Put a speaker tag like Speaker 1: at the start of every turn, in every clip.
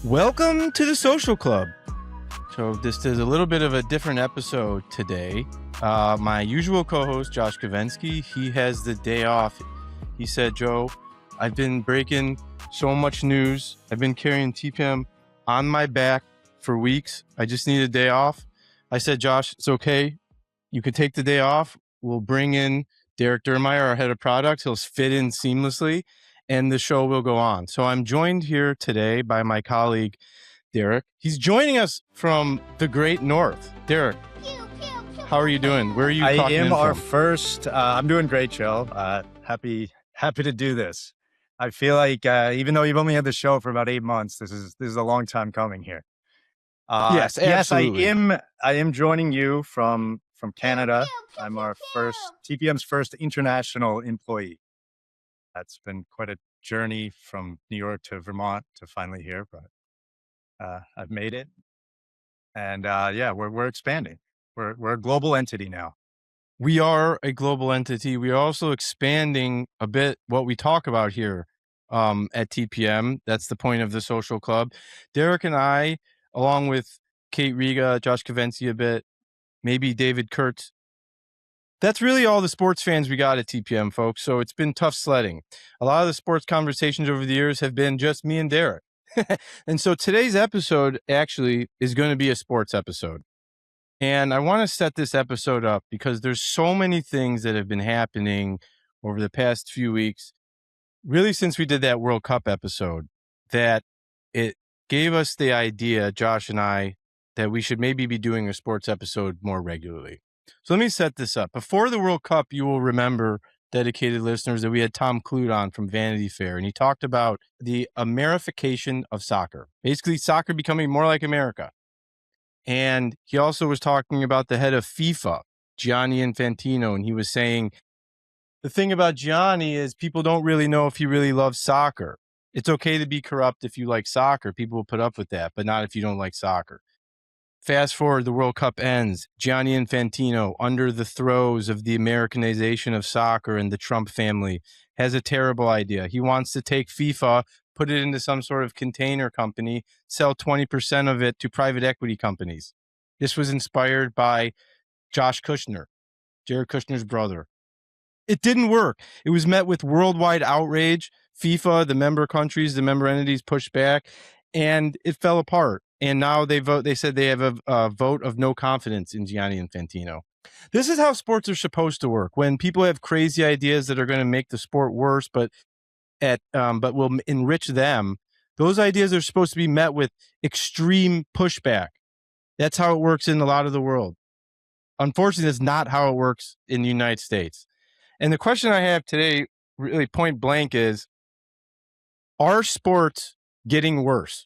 Speaker 1: Welcome to the Social Club. So this is a little bit of a different episode today. My usual co-host, Josh Kavensky, he has the day off. He said, Joe, I've been breaking so much news. I've been carrying TPM on my back for weeks. I just need a day off. I said, Josh, it's okay. You could take the day off. We'll bring in Derick Dirmaier, our head of products. He'll fit in seamlessly, and the show will go on. So I'm joined here today by my colleague, Derick. He's joining us from the great north. Derick, how are you doing? Where are you
Speaker 2: I
Speaker 1: talking
Speaker 2: am our
Speaker 1: from?
Speaker 2: first. I'm doing great, Joe. Happy to do this. I feel like even though you've only had the show for about 8 months, this is a long time coming here.
Speaker 1: Yes, absolutely.
Speaker 2: Yes, I am joining you from Canada. I'm our TPM's first international employee. That's been quite a journey from New York to Vermont to finally here, but I've made it. And we're expanding. We're a global entity now.
Speaker 1: We are a global entity. We are also expanding a bit what we talk about here at TPM. That's the point of the Social Club. Derick and I, along with Kate Riga, Josh Kavensky a bit, maybe David Kurtz. That's really all the sports fans we got at TPM, folks. So it's been tough sledding. A lot of the sports conversations over the years have been just me and Derick. And so today's episode actually is going to be a sports episode. And I want to set this episode up because there's so many things that have been happening over the past few weeks, really since we did that World Cup episode, that it gave us the idea, Josh and I, that we should maybe be doing a sports episode more regularly. So let me set this up. Before the World Cup, you will remember, dedicated listeners, that we had Tom Clute on from Vanity Fair, and he talked about the Amerification of soccer, basically soccer becoming more like America. And he also was talking about the head of FIFA, Gianni Infantino, and he was saying, the thing about Gianni is people don't really know if he really loves soccer. It's okay to be corrupt if you like soccer. People will put up with that, but not if you don't like soccer. Fast forward, the World Cup ends. Gianni Infantino, under the throes of the Americanization of soccer and the Trump family, has a terrible idea. He wants to take FIFA, put it into some sort of container company, sell 20% of it to private equity companies. This was inspired by Josh Kushner, Jared Kushner's brother. It didn't work. It was met with worldwide outrage. FIFA, the member countries, the member entities pushed back, and it fell apart. And now they said they have a vote of no confidence in Gianni Infantino. This is how sports are supposed to work. When people have crazy ideas that are going to make the sport worse, but will enrich them, those ideas are supposed to be met with extreme pushback. That's how it works in a lot of the world. Unfortunately, that's not how it works in the United States. And the question I have today, really point blank, is, are sports getting worse?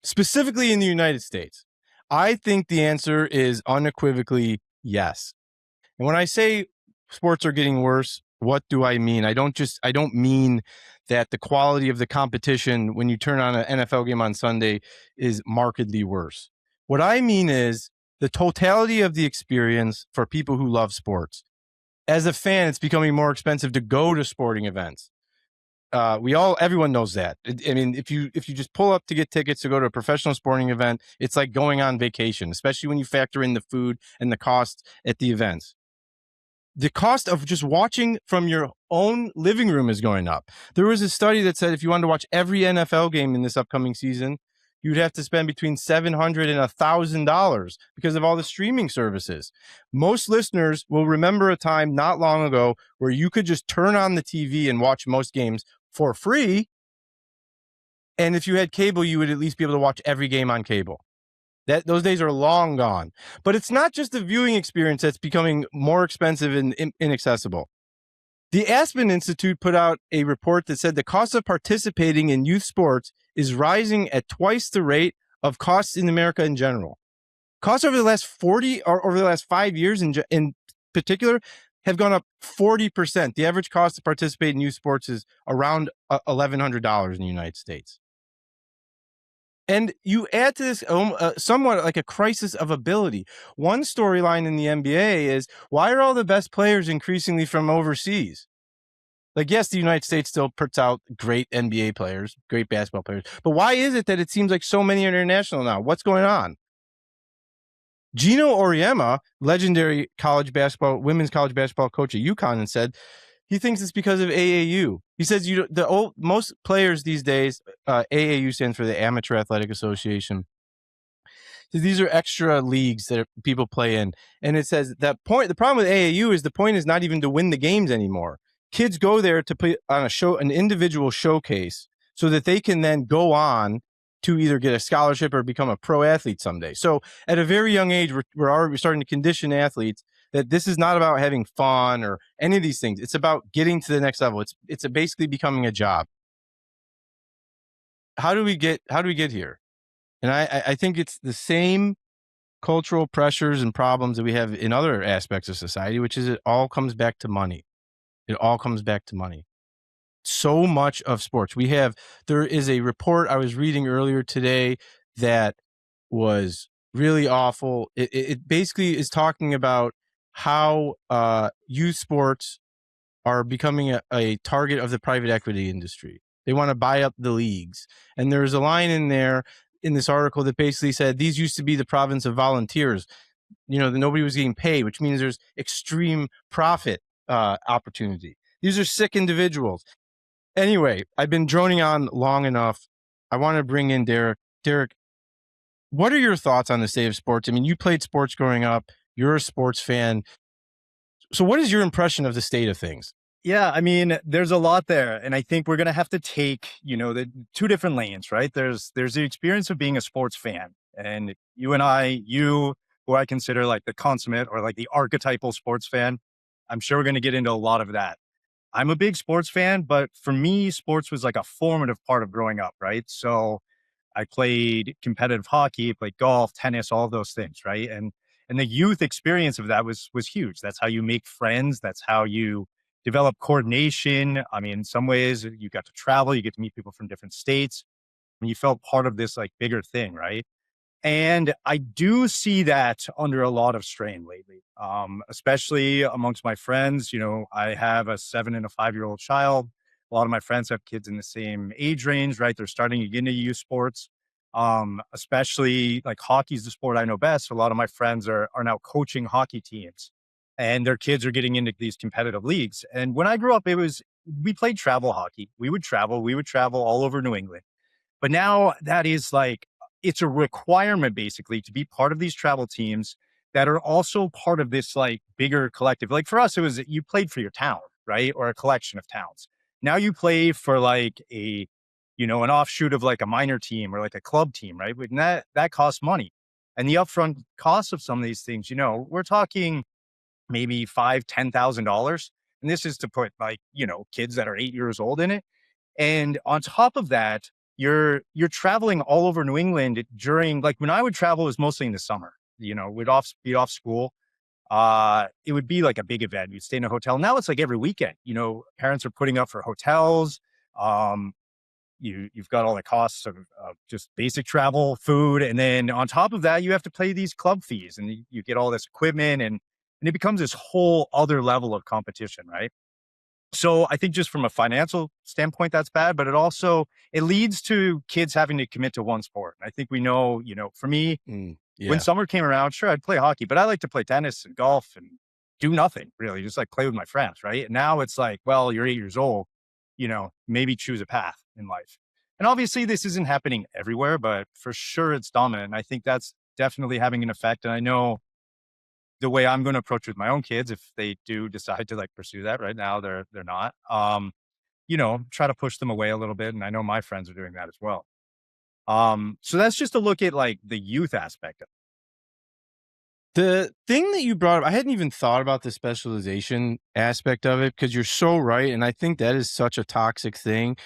Speaker 1: Specifically in the United States? I think the answer is unequivocally yes. And when I say sports are getting worse, what do I mean? I don't mean that the quality of the competition when you turn on an NFL game on Sunday is markedly worse. What I mean is the totality of the experience for people who love sports. As a fan, it's becoming more expensive to go to sporting events. Everyone knows that. I mean, if you just pull up to get tickets to go to a professional sporting event, it's like going on vacation, especially when you factor in the food and the cost at the events. The cost of just watching from your own living room is going up. There was a study that said if you wanted to watch every NFL game in this upcoming season, you'd have to spend between $700 and $1,000 because of all the streaming services. Most listeners will remember a time not long ago where you could just turn on the TV and watch most games for free. And if you had cable, you would at least be able to watch every game on cable. Those days are long gone. But it's not just the viewing experience that's becoming more expensive and inaccessible. The Aspen Institute put out a report that said the cost of participating in youth sports is rising at twice the rate of costs in America in general. Costs over the last 5 years in particular have gone up 40%. The average cost to participate in youth sports is around $1,100 in the United States. And you add to this somewhat like a crisis of ability. One storyline in the NBA is, why are all the best players increasingly from overseas? Like, yes, the United States still puts out great NBA players, great basketball players, but why is it that it seems like so many are international now? What's going on? Gino Auriemma, legendary women's college basketball coach at UConn, and said he thinks it's because of AAU. He says most players these days, AAU stands for the Amateur Athletic Association. These are extra leagues that people play in. And it says the problem with AAU is the point is not even to win the games anymore. Kids go there to play on an individual showcase so that they can then go on to either get a scholarship or become a pro athlete someday. So at a very young age, we're already starting to condition athletes that this is not about having fun or any of these things. It's about getting to the next level. It's basically becoming a job. How do we get here? And I think it's the same cultural pressures and problems that we have in other aspects of society, which is it all comes back to money. It all comes back to money. So much of sports. There is a report I was reading earlier today that was really awful. It basically is talking about how youth sports are becoming a target of the private equity industry. They want to buy up the leagues. And there's a line in there in this article that basically said these used to be the province of volunteers. Nobody was getting paid, which means there's extreme profit opportunity. These are sick individuals. Anyway, I've been droning on long enough. I want to bring in Derick. Derick, what are your thoughts on the state of sports? I mean, you played sports growing up. You're a sports fan. So what is your impression of the state of things?
Speaker 2: Yeah, I mean, there's a lot there. And I think we're going to have to take, the two different lanes, right? There's the experience of being a sports fan. And you, who I consider like the consummate or like the archetypal sports fan, I'm sure we're going to get into a lot of that. I'm a big sports fan, but for me, sports was like a formative part of growing up, right? So I played competitive hockey, played golf, tennis, all of those things, right? And the youth experience of that was huge. That's how you make friends. That's how you develop coordination. I mean, in some ways, you got to travel, you get to meet people from different states, and you felt part of this like bigger thing, right? And I do see that under a lot of strain lately, especially amongst my friends. I have a 7 and a 5-year-old child. A lot of my friends have kids in the same age range, right? They're starting to get into youth sports, especially like hockey's the sport I know best. A lot of my friends are now coaching hockey teams, and their kids are getting into these competitive leagues. And when I grew up, we played travel hockey. We would travel all over New England. But now that is like, it's a requirement basically to be part of these travel teams that are also part of this like bigger collective. Like for us, it was you played for your town, right? Or a collection of towns. Now you play for like an offshoot of like a minor team or like a club team, right? And that costs money. And the upfront cost of some of these things, we're talking maybe $5,000-$10,000. And this is to put like, kids that are 8 years old in it. And on top of that, you're traveling all over New England during, like when I would travel, it was mostly in the summer. We'd be off school. It would be like a big event. You'd stay in a hotel. Now it's like every weekend. Parents are putting up for hotels. You've got all the costs of just basic travel, food, and then on top of that, you have to pay these club fees, and you get all this equipment, and it becomes this whole other level of competition, right? So I think just from a financial standpoint, that's bad, but it leads to kids having to commit to one sport. I think we know, for me, when summer came around, sure, I'd play hockey, but I like to play tennis and golf and do nothing really, just like play with my friends, right? And now it's like, well, you're 8 years old, maybe choose a path in life. And obviously this isn't happening everywhere, but for sure it's dominant. And I think that's definitely having an effect. And I know the way I'm going to approach with my own kids, if they do decide to like pursue that right now, they're not, try to push them away a little bit. And I know my friends are doing that as well. So that's just to look at like the youth aspect of it.
Speaker 1: The thing that you brought up, I hadn't even thought about the specialization aspect of it because you're so right. And I think that is such a toxic thing.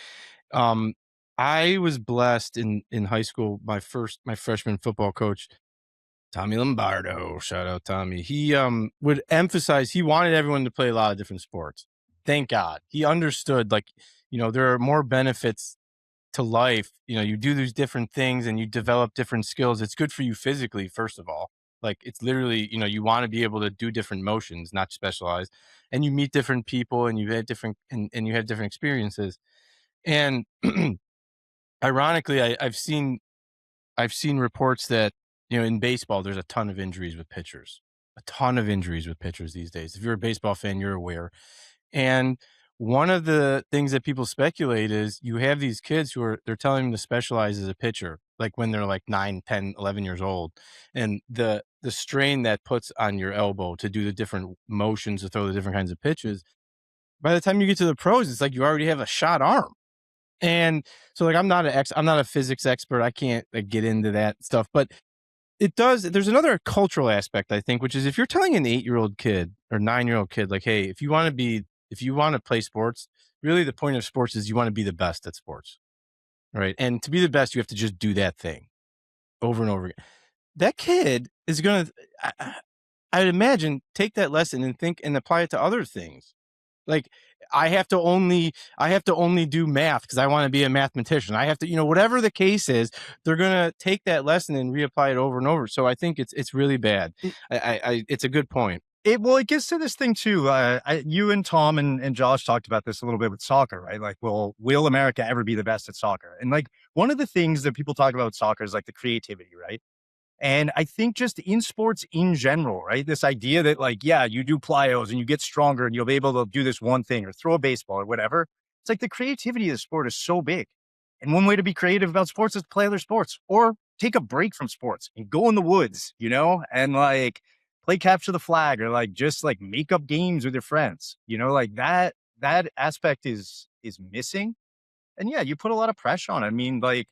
Speaker 1: I was blessed in high school. My freshman football coach, Tommy Lombardo, shout out Tommy. He would emphasize he wanted everyone to play a lot of different sports. Thank God. He understood there are more benefits to life. You do these different things and you develop different skills. It's good for you physically, first of all. Like it's literally, you want to be able to do different motions, not specialize, and you meet different people and you had different and you have different experiences. And ironically, I've seen reports that, in baseball, there's a ton of injuries with pitchers, a ton of injuries with pitchers these days. If you're a baseball fan, you're aware. And one of the things that people speculate is you have these kids they're telling them to specialize as a pitcher, like when they're like 9, 10, 11 years old. And the strain that puts on your elbow to do the different motions to throw the different kinds of pitches, by the time you get to the pros, it's like you already have a shot arm. And so like I'm not a physics expert. I can't like get into that stuff, but there's another cultural aspect, I think, which is if you're telling an 8-year-old kid or 9-year-old kid, like, hey, if you want to play sports, really the point of sports is you want to be the best at sports. Right. And to be the best, you have to just do that thing over and over again. That kid is going to, I'd imagine, take that lesson and think and apply it to other things. Like I have to only do math because I want to be a mathematician. I have to, whatever the case is, they're gonna take that lesson and reapply it over and over. So I think it's really bad. It's a good point.
Speaker 2: It gets to this thing too. You and Tom and Josh talked about this a little bit with soccer, right? Like, will America ever be the best at soccer? And like, one of the things that people talk about with soccer is like the creativity, right? And I think just in sports in general, right? This idea that like, yeah, you do plyos and you get stronger and you'll be able to do this one thing or throw a baseball or whatever. It's like the creativity of the sport is so big. And one way to be creative about sports is to play other sports or take a break from sports and go in the woods, and like play capture the flag or like just like make up games with your friends, like that aspect is missing. And yeah, you put a lot of pressure on it. I mean, like,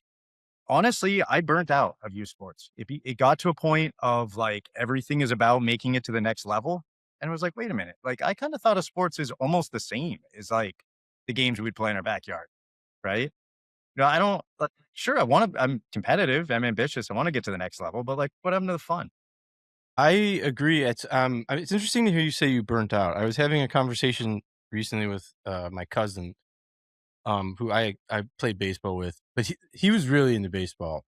Speaker 2: honestly, I burnt out of youth sports. It got to a point of like everything is about making it to the next level. And I was like, wait a minute. Like, I kind of thought of sports is almost the same as like the games we'd play in our backyard. Right. No, I don't like, sure. I'm competitive. I'm ambitious. I want to get to the next level, but like, what happened to the fun?
Speaker 1: I agree. It's interesting to hear you say you burnt out. I was having a conversation recently with my cousin, who I played baseball with, but he was really into baseball.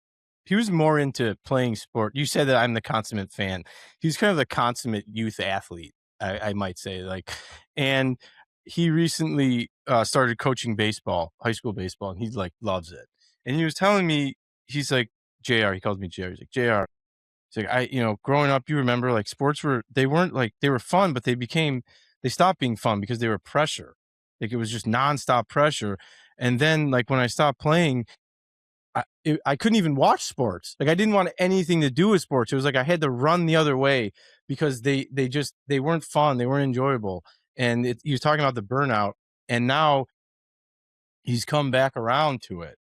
Speaker 1: He was more into playing sport. You said that I'm the consummate fan. He's kind of the consummate youth athlete, I might say. Like, and he recently started coaching baseball, high school baseball, and he like loves it. And he was telling me, he's like, Jr. He calls me Jr. He's like, Jr. He's like, growing up, you remember like sports they weren't like they were fun, but they stopped being fun because they were pressure. Like it was just nonstop pressure. And then like when I stopped playing, I couldn't even watch sports. Like I didn't want anything to do with sports. It was like I had to run the other way because they weren't fun. They weren't enjoyable. And he was talking about the burnout, and now he's come back around to it.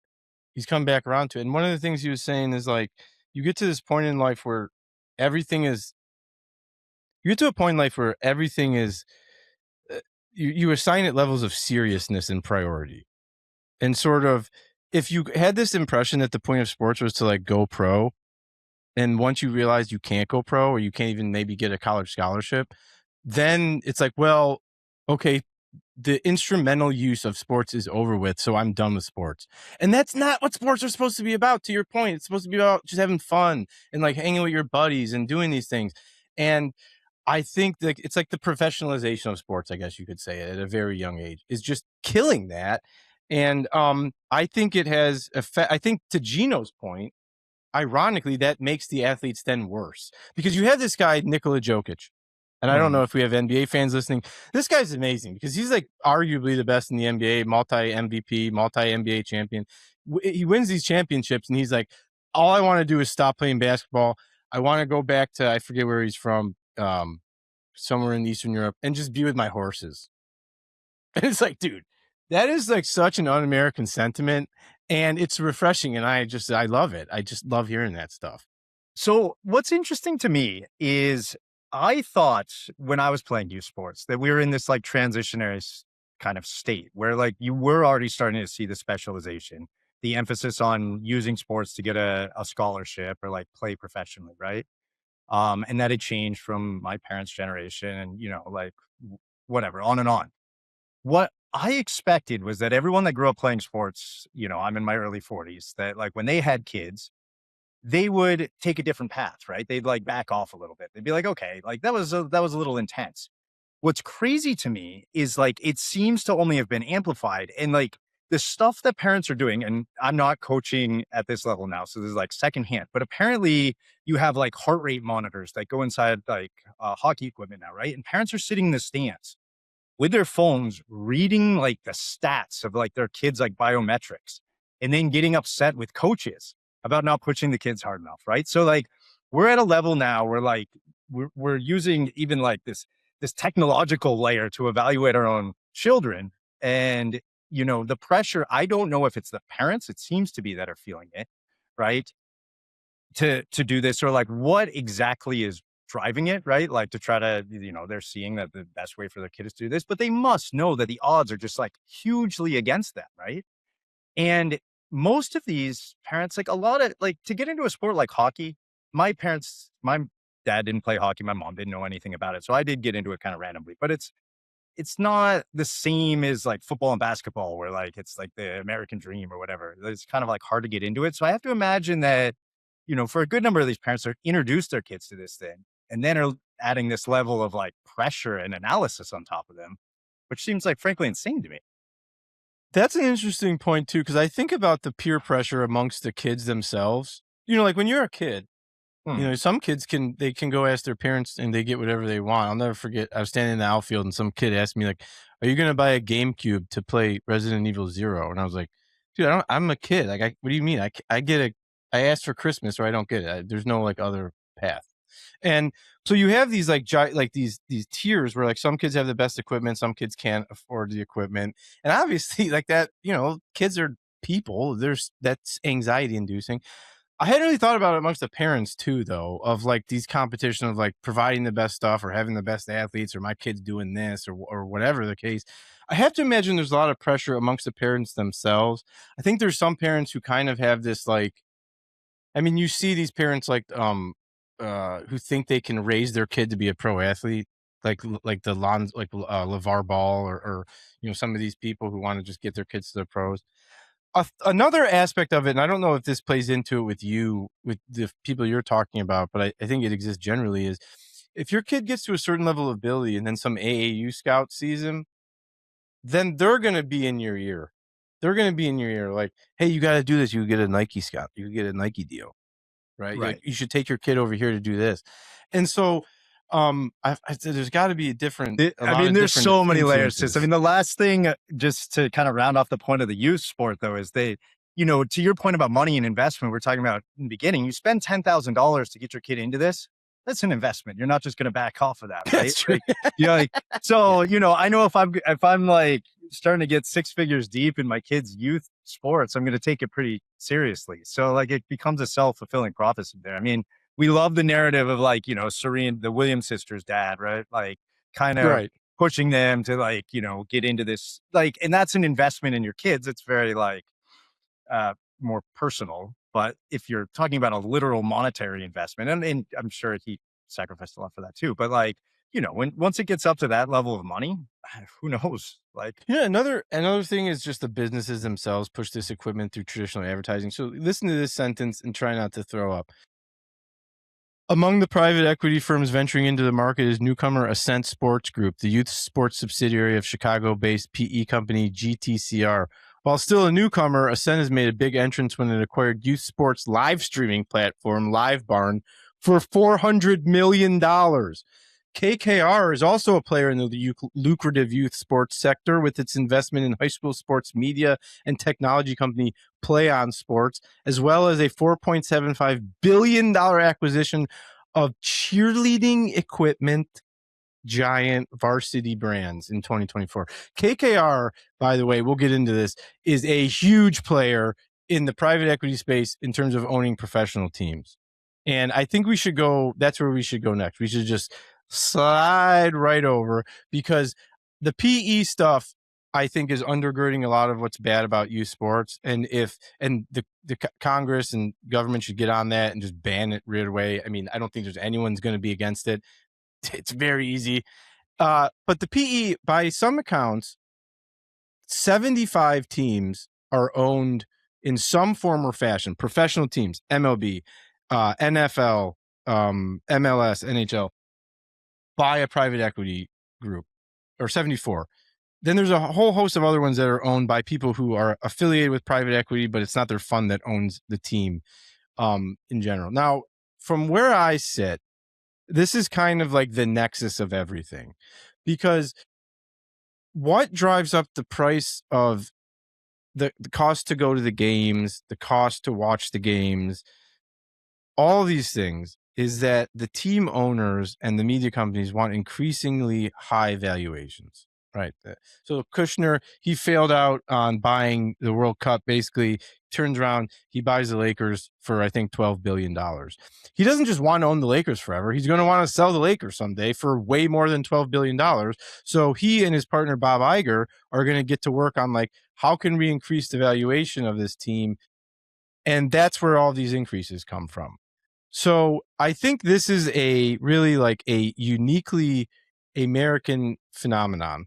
Speaker 1: He's come back around to it. And one of the things he was saying is like, you get to this point in life where everything is, you get to a point in life where everything is, uh, you assign it levels of seriousness and priority. And sort of, if you had this impression that the point of sports was to like go pro, and once you realize you can't go pro or you can't even maybe get a college scholarship, then it's like, well, okay, the instrumental use of sports is over with, so I'm done with sports. And that's not what sports are supposed to be about. To your point, it's supposed to be about just having fun and like hanging with your buddies and doing these things. And I think that it's like the professionalization of sports, I guess you could say, at a very young age is just killing that. And I think it has effect. I think to Gino's point, ironically, that makes the athletes then worse because you have this guy, Nikola Jokic. And I don't know if we have NBA fans listening. This guy's amazing because he's like arguably the best in the NBA, multi MVP, multi NBA champion. He wins these championships and he's like, all I want to do is stop playing basketball. I want to go back to, I forget where he's from, somewhere in Eastern Europe and just be with my horses. And it's like, dude, that is like such an un-American sentiment and it's refreshing. And I love it. I just love hearing that stuff.
Speaker 2: So what's interesting to me is I thought when I was playing youth sports that we were in this like transitionary kind of state where like you were already starting to see the specialization, the emphasis on using sports to get a scholarship or like play professionally, right? And that had changed from my parents' generation and, like whatever, on and on. What I expected was that everyone that grew up playing sports, I'm in my early 40s, that like when they had kids, they would take a different path, right? They'd like back off a little bit. They'd be like, okay, like that was a little intense. What's crazy to me is like it seems to only have been amplified, and like the stuff that parents are doing, and I'm not coaching at this level now, so this is like secondhand, but apparently you have like heart rate monitors that go inside like hockey equipment now, right? And parents are sitting in the stands with their phones reading like the stats of like their kids like biometrics, and then getting upset with coaches about not pushing the kids hard enough, right? So like we're at a level now where like we're using even like this technological layer to evaluate our own children. And you know, the pressure, I don't know if it's the parents, it seems to be, that are feeling it, right? To do this, or like what exactly is driving it, right? Like to try to, you know, they're seeing that the best way for their kid is to do this, but they must know that the odds are just like hugely against them, right? And most of these parents, like a lot of like to get into a sport like hockey, my dad didn't play hockey, my mom didn't know anything about it. So I did get into it kind of randomly, but it's not the same as like football and basketball where like it's like the American dream or whatever. It's kind of like hard to get into it. So I have to imagine that, you know, for a good number of these parents, are introduced their kids to this thing and then are adding this level of like pressure and analysis on top of them, which seems like frankly insane to me.
Speaker 1: That's an interesting point too, because I think about the peer pressure amongst the kids themselves. You know, like when you're a kid, you
Speaker 2: Hmm.
Speaker 1: know, some kids can go ask their parents and they get whatever they want. I'll never forget. I was standing in the outfield and some kid asked me like, "Are you going to buy a GameCube to play Resident Evil Zero?" And I was like, "Dude, I'm a kid. Like, what do you mean? I get a. I asked for Christmas, or I don't get it. There's no like other path." And so you have these like like these tiers where like some kids have the best equipment, some kids can't afford the equipment, and obviously like that, you know, kids are people. There's that's anxiety inducing. I hadn't really thought about it amongst the parents too, though, of like these competition of like providing the best stuff or having the best athletes or my kids doing this or whatever the case. I have to imagine there's a lot of pressure amongst the parents themselves. I think there's some parents who kind of have this like, I mean, you see these parents like who think they can raise their kid to be a pro athlete, like the Lons like LeVar Ball or you know some of these people who want to just get their kids to the pros. Another aspect of it, and I don't know if this plays into it with you, with the people you're talking about, but I think it exists generally, is if your kid gets to a certain level of ability and then some AAU scout sees him, then they're going to be in your ear. They're going to be in your ear like, hey, you got to do this. You get a Nike scout. You get a Nike deal, right? Like,
Speaker 2: Right.
Speaker 1: you should take your kid over here to do this. And so I said there's got to be a
Speaker 2: I
Speaker 1: lot
Speaker 2: mean,
Speaker 1: of
Speaker 2: there's
Speaker 1: different
Speaker 2: so many layers to this. I
Speaker 1: influences.
Speaker 2: mean, the last thing, just to kind of round off the point of the youth sport, though, is they, you know, to your point about money and investment, we're talking about in the beginning, you spend $10,000 to get your kid into this. That's an investment. You're not just going to back off of that, right?
Speaker 1: That's true.
Speaker 2: Like, you know, like,
Speaker 1: Yeah.
Speaker 2: so, you know, I know if I'm like starting to get six figures deep in my kids' youth sports, I'm going to take it pretty seriously. So, like, it becomes a self-fulfilling prophecy there. I mean, we love the narrative of like, you know, Serene, the Williams sisters' dad, right? Like, kind of
Speaker 1: Right.
Speaker 2: pushing them to like, you know, get into this, like, and that's an investment in your kids. It's very like more personal. But if you're talking about a literal monetary investment, and I'm sure he sacrificed a lot for that too, but like, you know, when once it gets up to that level of money, who knows? Like,
Speaker 1: Yeah, another thing is just the businesses themselves push this equipment through traditional advertising. So listen to this sentence and try not to throw up. Among the private equity firms venturing into the market is newcomer Ascent Sports Group, the youth sports subsidiary of Chicago-based PE company GTCR. While still a newcomer, Ascent has made a big entrance when it acquired youth sports live streaming platform LiveBarn for $400 million. KKR is also a player in the lucrative youth sports sector with its investment in high school sports media and technology company Play On Sports, as well as a $4.75 billion acquisition of cheerleading equipment giant Varsity Brands in 2024. KKR, by the way, we'll get into this, is a huge player in the private equity space in terms of owning professional teams. And I think we should go, that's where we should go next. We should just slide right over because the PE stuff I think is undergirding a lot of what's bad about youth sports. And the Congress and government should get on that and just ban it right away. I mean, I don't think there's anyone's going to be against it. It's very easy. But the PE, by some accounts, 75 teams are owned in some form or fashion. Professional teams, MLB, NFL, MLS, NHL by a private equity group, or 74. Then there's a whole host of other ones that are owned by people who are affiliated with private equity, but it's not their fund that owns the team in general. Now, from where I sit, this is kind of like the nexus of everything, because what drives up the price of the cost to go to the games, the cost to watch the games, all of these things is that the team owners and the media companies want increasingly high valuations, right? So Kushner, he failed out on buying the World Cup. Basically, turns around, he buys the Lakers for, I think, $12 billion. He doesn't just want to own the Lakers forever. He's going to want to sell the Lakers someday for way more than $12 billion. So he and his partner, Bob Iger, are going to get to work on, like, how can we increase the valuation of this team? And that's where all these increases come from. So I think this is a really like a uniquely American phenomenon.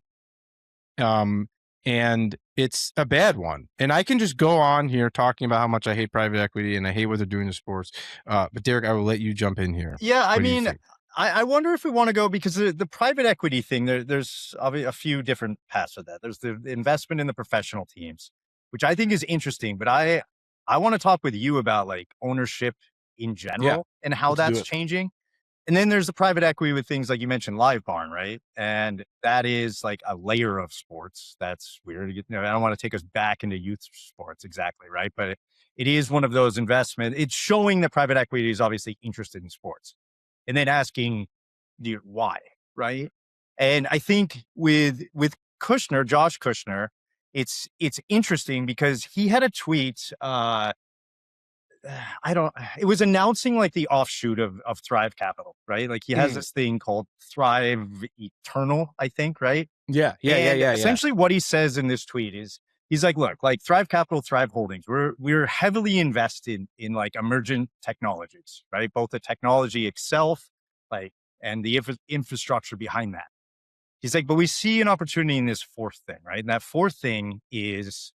Speaker 1: And it's a bad one. And I can just go on here talking about how much I hate private equity and I hate what they're doing to sports. But Derick, I will let you jump in here.
Speaker 2: Yeah, I
Speaker 1: What do you
Speaker 2: mean,
Speaker 1: think?
Speaker 2: I wonder if we want to go, because the private equity thing, there's a few different paths of that. There's the investment in the professional teams, which I think is interesting, but I want to talk with you about like ownership in
Speaker 1: Yeah,
Speaker 2: general and how
Speaker 1: let's do
Speaker 2: that's
Speaker 1: it.
Speaker 2: changing. And then there's the private equity with things like you mentioned, Live Barn, right? And that is like a layer of sports. That's weird. You know, I don't want to take us back into youth sports exactly, right? But it is one of those investment. It's showing that private equity is obviously interested in sports, and then asking you why, right? And I think with Kushner, Josh Kushner, it's interesting because he had a tweet. I don't. It was announcing like the offshoot of Thrive Capital, right? Like he has this thing called Thrive Eternal, I think, right? And
Speaker 1: Yeah.
Speaker 2: essentially, what he says in this tweet is, he's like, "Look, like Thrive Capital, Thrive Holdings, we're heavily invested in like emergent technologies, right? Both the technology itself, like, and the infrastructure behind that." He's like, "But we see an opportunity in this fourth thing, right? And that fourth thing is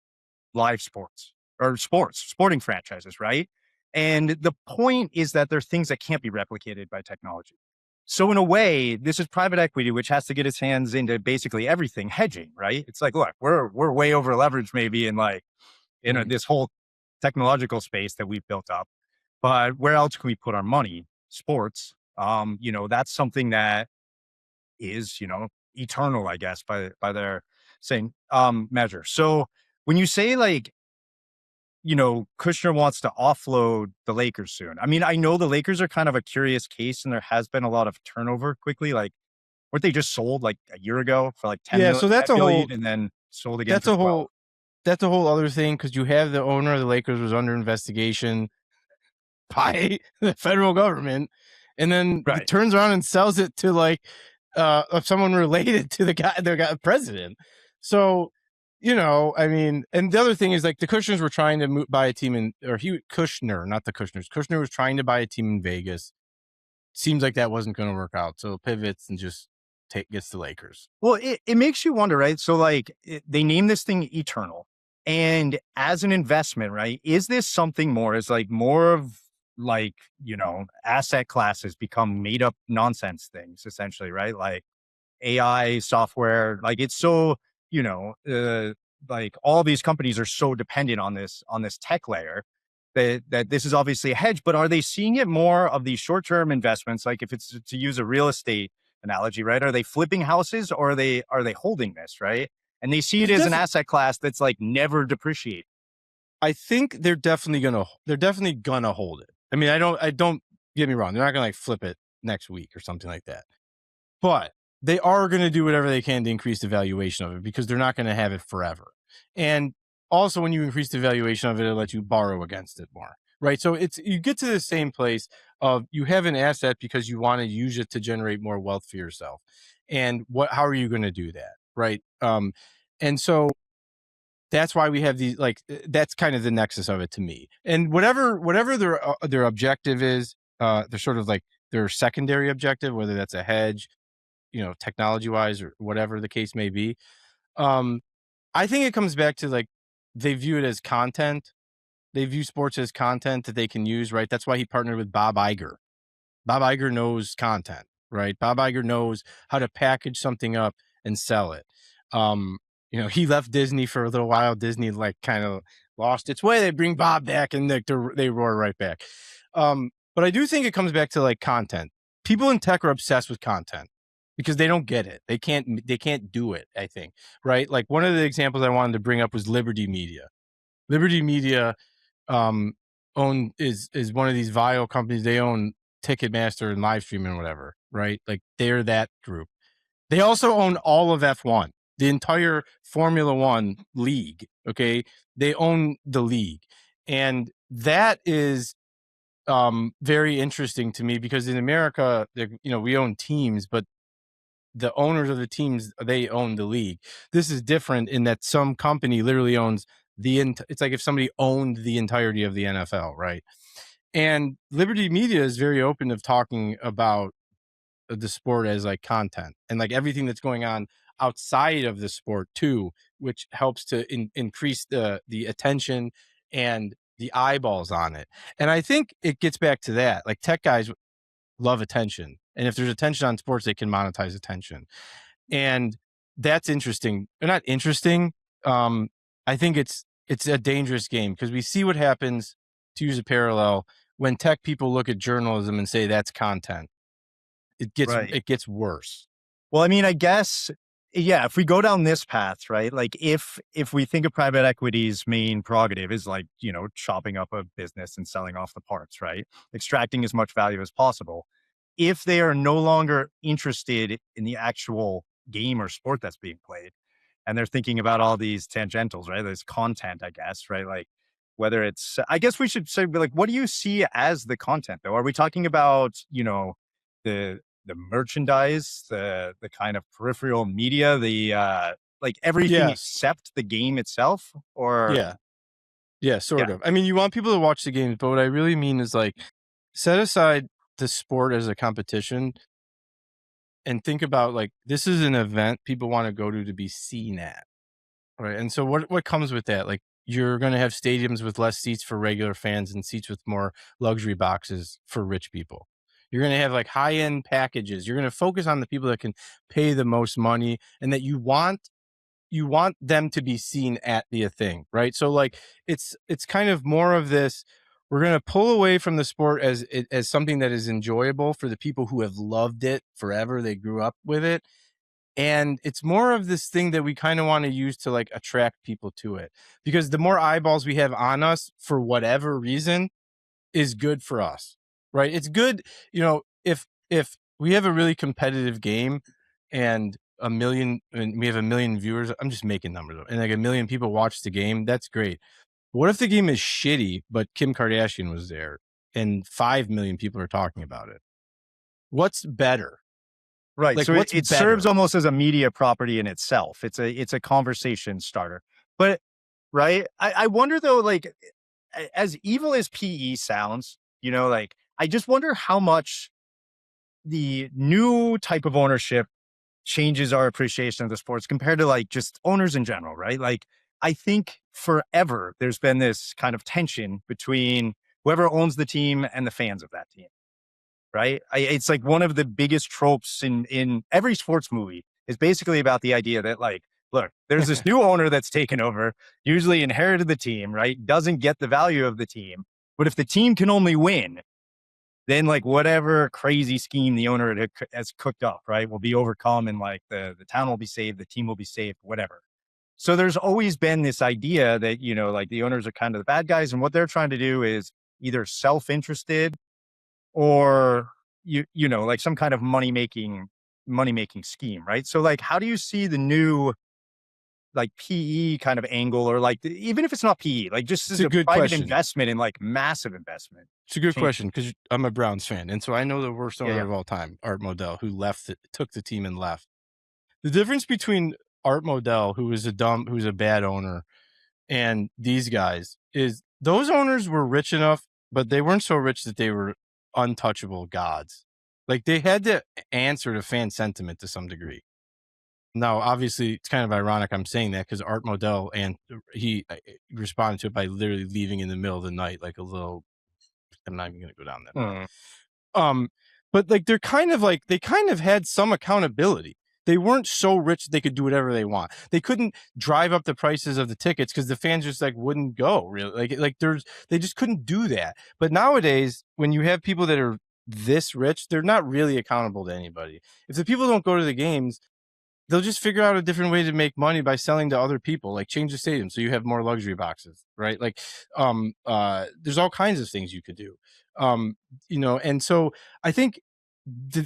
Speaker 2: live sports or sporting franchises, right? And the point is that they're things that can't be replicated by technology. So in a way, this is private equity, which has to get its hands into basically everything, hedging, right? It's like, look, we're way over leveraged maybe in like this whole technological space that we've built up, but where else can we put our money? Sports. That's something that is, eternal, I guess, by their same measure. So when you say like, Kushner wants to offload the Lakers soon. I mean, I know the Lakers are kind of a curious case, and there has been a lot of turnover quickly. Like, weren't they just sold like a year ago for like 10
Speaker 1: Yeah.
Speaker 2: million,
Speaker 1: So that's a whole
Speaker 2: and then sold again
Speaker 1: that's
Speaker 2: for
Speaker 1: a
Speaker 2: 12?
Speaker 1: whole that's a whole other thing, because you have the owner of the Lakers was under investigation by the federal government, and then
Speaker 2: Right.
Speaker 1: turns around and sells it to like someone related to the president. So, I mean, and the other thing is like the Kushners were trying to buy a team Kushner, not the Kushners. Kushner was trying to buy a team in Vegas. Seems like that wasn't going to work out, so pivots and just gets the Lakers.
Speaker 2: Well, it makes you wonder, right? So, like, they name this thing Eternal. And as an investment, right? Is this something more, is like more of like, asset classes become made up nonsense things, essentially, right? Like, AI software, like it's so, you know, uh, like all these companies are so dependent on this tech layer that this is obviously a hedge. But are they seeing it more of these short-term investments? Like if it's to use a real estate analogy, right? Are they flipping houses, or are they holding this, right? And they see it as an asset class that's like never depreciate.
Speaker 1: I think they're definitely gonna hold it. I mean, I don't get me wrong. They're not gonna like flip it next week or something like that. But they are going to do whatever they can to increase the valuation of it, because they're not going to have it forever. And also, when you increase the valuation of it, it'll let you borrow against it more, right? So you get to the same place of you have an asset because you want to use it to generate more wealth for yourself. And how are you going to do that, right? And so that's why we have these, like, that's kind of the nexus of it to me. And whatever their objective is, they're sort of like their secondary objective, whether that's a hedge, technology wise or whatever the case may be. I think it comes back to like they view it as content. They view sports as content that they can use, right? That's why he partnered with Bob Iger. Bob Iger knows content, right? Bob Iger knows how to package something up and sell it. He left Disney for a little while. Disney like kind of lost its way. They bring Bob back and they roar right back. But I do think it comes back to like content. People in tech are obsessed with content because they don't get it. They can't do it, I think, right? Like one of the examples I wanted to bring up was Liberty Media. Liberty Media is one of these vile companies. They own Ticketmaster and Livestream and whatever, right? Like they're that group. They also own all of F1, the entire Formula One league. Okay. They own the league. And that is very interesting to me because in America, we own teams, but the owners of the teams, they own the league. This is different in that some company literally owns it's like if somebody owned the entirety of the NFL, right? And Liberty Media is very open of talking about the sport as like content and like everything that's going on outside of the sport too, which helps to increase the attention and the eyeballs on it. And I think it gets back to that. Like tech guys love attention. And if there's attention on sports, they can monetize attention. And that's interesting. They're not interesting. I think it's a dangerous game because we see what happens, to use a parallel, when tech people look at journalism and say that's content. It gets worse.
Speaker 2: Well, I mean, I guess, yeah, if we go down this path, right? Like if we think of private equity's main prerogative is like, chopping up a business and selling off the parts, right? Extracting as much value as possible. If they are no longer interested in the actual game or sport that's being played, and they're thinking about all these tangentials, right? There's content, I guess, right? Like whether it's, I guess we should say, like, what do you see as the content though? Are we talking about, the merchandise, the kind of peripheral media, the like everything except the game itself? Or
Speaker 1: yeah, sort of. I mean, you want people to watch the games, but what I really mean is like set aside the sport as a competition and think about like this is an event people want to go to be seen at, right? And so what comes with that? Like you're going to have stadiums with less seats for regular fans and seats with more luxury boxes for rich people. You're going to have like high-end packages. You're going to focus on the people that can pay the most money and that you want them to be seen at the thing, right? So like it's kind of more of this. We're going to pull away from the sport as something that is enjoyable for the people who have loved it forever. They grew up with it. And it's more of this thing that we kind of want to use to like attract people to it, because the more eyeballs we have on us for whatever reason is good for us, right? It's good. If we have a really competitive game and we have 1 million viewers, I'm just making numbers, and like 1 million people watch the game, that's great. What if the game is shitty, but Kim Kardashian was there and 5 million people are talking about it? What's better?
Speaker 2: Right.
Speaker 1: Like,
Speaker 2: so it serves almost as a media property in itself. It's a conversation starter. But right. I wonder though, like as evil as PE sounds, like I just wonder how much the new type of ownership changes our appreciation of the sports compared to like just owners in general, right? Like I think forever there's been this kind of tension between whoever owns the team and the fans of that team. Right. It's like one of the biggest tropes in every sports movie is basically about the idea that like, look, there's this new owner that's taken over, usually inherited the team, right? Doesn't get the value of the team. But if the team can only win, then like whatever crazy scheme the owner has cooked up, right, will be overcome and like the town will be saved, the team will be saved, whatever. So there's always been this idea that, like the owners are kind of the bad guys and what they're trying to do is either self-interested or like some kind of money making scheme, right? So like how do you see the new like PE kind of angle, or like even if it's not PE, like just as a private
Speaker 1: question.
Speaker 2: investment and like massive investment?
Speaker 1: It's a good question because I'm a Browns fan, and so I know the worst owner of
Speaker 2: Yeah.
Speaker 1: all time, Art Modell, who took the team and left. The difference between Art Modell, who was a bad owner, and these guys is those owners were rich enough, but they weren't so rich that they were untouchable gods. Like they had to answer to fan sentiment to some degree. Now, obviously, it's kind of ironic I'm saying that because Art Modell and he responded to it by literally leaving in the middle of the night, like a little. I'm not even going to go down that path.
Speaker 2: Mm.
Speaker 1: But like they're kind of like they kind of had some accountability. They weren't so rich they could do whatever they want. They couldn't drive up the prices of the tickets because the fans just like wouldn't go. Really, like they just couldn't do that. But nowadays, when you have people that are this rich, they're not really accountable to anybody. If the people don't go to the games, they'll just figure out a different way to make money by selling to other people, like change the stadium so you have more luxury boxes, right? Like there's all kinds of things you could do. um and so I think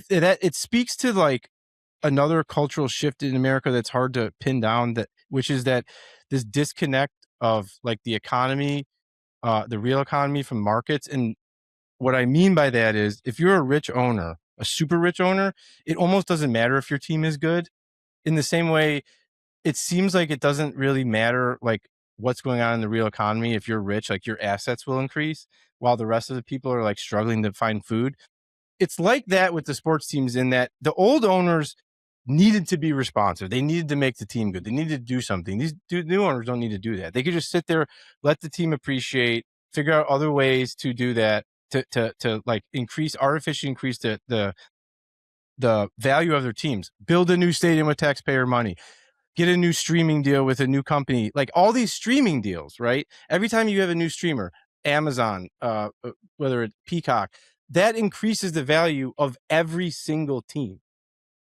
Speaker 1: that it speaks to like another cultural shift in America that's hard to pin down, that which is that this disconnect of like the economy, the real economy from markets. And what I mean by that is if you're a rich owner, a super rich owner, it almost doesn't matter if your team is good. In the same way, it seems like it doesn't really matter like what's going on in the real economy. If you're rich, like your assets will increase while the rest of the people are like struggling to find food. It's like that with the sports teams, in that the old owners needed to be responsive. They needed to make the team good. They needed to do something. These new owners don't need to do that. They could just sit there, let the team appreciate, figure out other ways to do that, to like artificially increase the value of their teams, build a new stadium with taxpayer money, get a new streaming deal with a new company, like all these streaming deals, right? Every time you have a new streamer, Amazon, whether it's Peacock, that increases the value of every single team,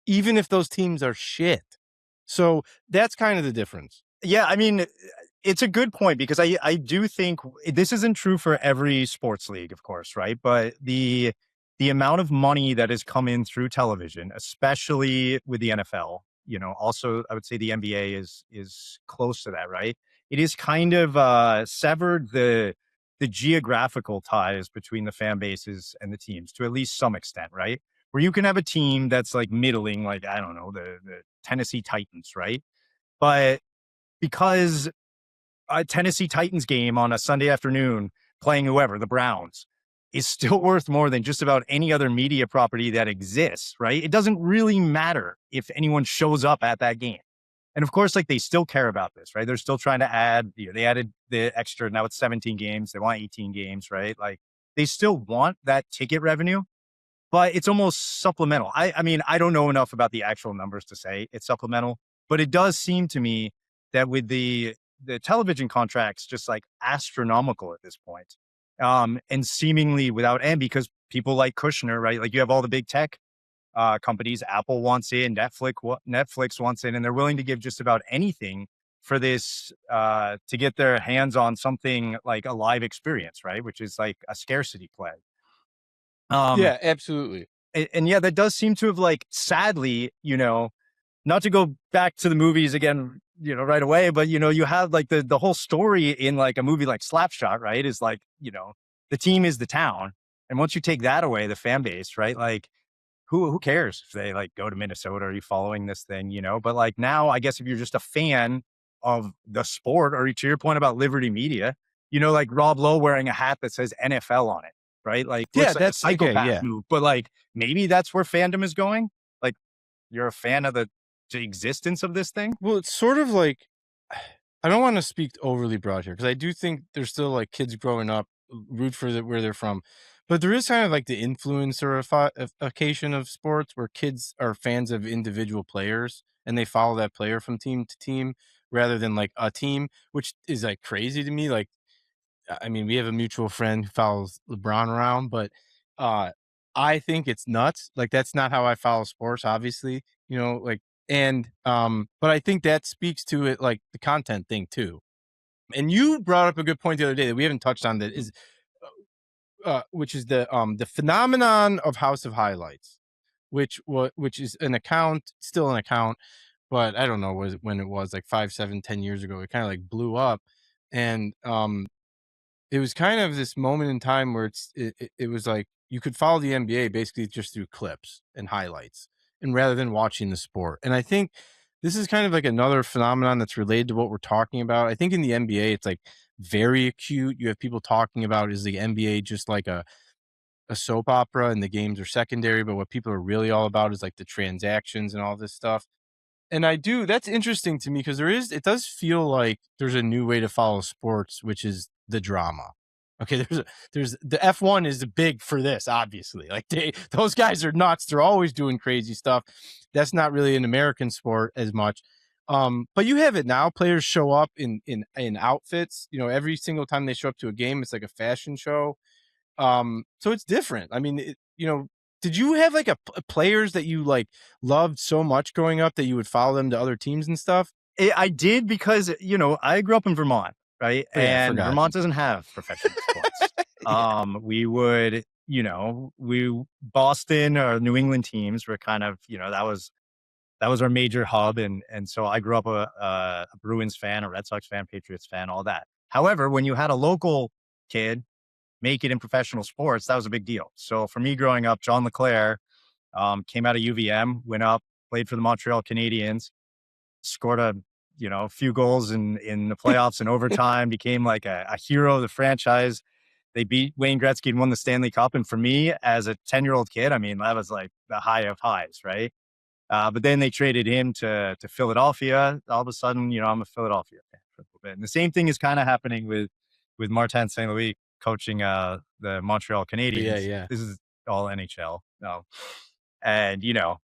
Speaker 1: even if those teams are shit. So that's kind of the difference.
Speaker 2: Yeah, I mean, it's a good point because I do think this isn't true for every sports league, of course, right? But the amount of money that has come in through television, especially with the NFL, also I would say the NBA is close to that, right? It is kind of severed the geographical ties between the fan bases and the teams to at least some extent, right? Where you can have a team that's like middling, like I don't know, the Tennessee Titans, right? But because a Tennessee Titans game on a Sunday afternoon playing whoever, the Browns, is still worth more than just about any other media property that exists, right? It doesn't really matter if anyone shows up at that game. And of course, like they still care about this, right? They're still trying to add, they added the extra, now it's 17 games. They want 18 games, right? Like they still want that ticket revenue, but it's almost supplemental. I mean, I don't know enough about the actual numbers to say it's supplemental, but it does seem to me that with the television contracts just like astronomical at this point, and seemingly without end because people like Kushner, right? Like you have all the big tech companies, Apple wants in, Netflix wants in, and they're willing to give just about anything for this to get their hands on something like a live experience, right? Which is like a scarcity play. Um,
Speaker 1: Yeah, absolutely.
Speaker 2: and yeah, that does seem to have like sadly, not to go back to the movies again, right away, but you have like the whole story in like a movie like Slapshot, right? Is like, the team is the town. And once you take that away, the fan base, right? Like who cares if they like go to Minnesota? Are you following this thing, But like now, I guess if you're just a fan of the sport, or to your point about Liberty Media, like Rob Lowe wearing a hat that says NFL on it, right? Like
Speaker 1: Yeah,
Speaker 2: looks like a
Speaker 1: that's okay.
Speaker 2: psychopath
Speaker 1: Yeah.
Speaker 2: move, but like maybe that's where fandom is going. Like you're a fan of the existence of this thing.
Speaker 1: Well, it's sort of like, I don't want to speak overly broad here because I do think there's still like kids growing up root for where they're from, but there is kind of like the influencerification of sports where kids are fans of individual players and they follow that player from team to team rather than like a team, which is like crazy to me. Like, I mean, we have a mutual friend who follows LeBron around, but uh, I think it's nuts. Like, that's not how I follow sports, obviously, like, but I think that speaks to it, like the content thing too. And you brought up a good point the other day that we haven't touched on, that is, which is the phenomenon of House of Highlights, which is an account, still an account, but I don't know when it was like 5, 7, 10 years ago. It kind of like blew up, and it was kind of this moment in time where it was like you could follow the NBA basically just through clips and highlights, and rather than watching the sport. And I think this is kind of like another phenomenon that's related to what we're talking about. I think in the NBA, it's like very acute. You have people talking about, is the NBA just like a soap opera and the games are secondary, but what people are really all about is like the transactions and all this stuff. And I do. That's interesting to me because it does feel like there's a new way to follow sports, which is the drama. Okay, there's the F1 is big for this, obviously. Like those guys are nuts. They're always doing crazy stuff. That's not really an American sport as much. But you have it now. Players show up in outfits. You know, every single time they show up to a game, it's like a fashion show. So it's different. I mean, did you have like players that you like loved so much growing up that you would follow them to other teams and stuff?
Speaker 2: I did because, I grew up in Vermont, right?
Speaker 1: Oh, yeah, I
Speaker 2: And
Speaker 1: forgot.
Speaker 2: Vermont doesn't have professional sports.
Speaker 1: Yeah.
Speaker 2: We would, Boston or New England teams were kind of, that was our major hub. And so I grew up a Bruins fan, a Red Sox fan, Patriots fan, all that. However, when you had a local kid make it in professional sports, that was a big deal. So for me growing up, John LeClaire came out of UVM, went up, played for the Montreal Canadiens, scored a few goals in the playoffs and overtime, became like a hero of the franchise. They beat Wayne Gretzky and won the Stanley Cup. And for me, as a 10-year-old kid, I mean, that was like the high of highs, right? But then they traded him to Philadelphia. All of a sudden, I'm a Philadelphia fan for a little bit. And the same thing is kind of happening with Martin St. Louis coaching the Montreal Canadiens.
Speaker 1: Yeah.
Speaker 2: This is all NHL. No. And,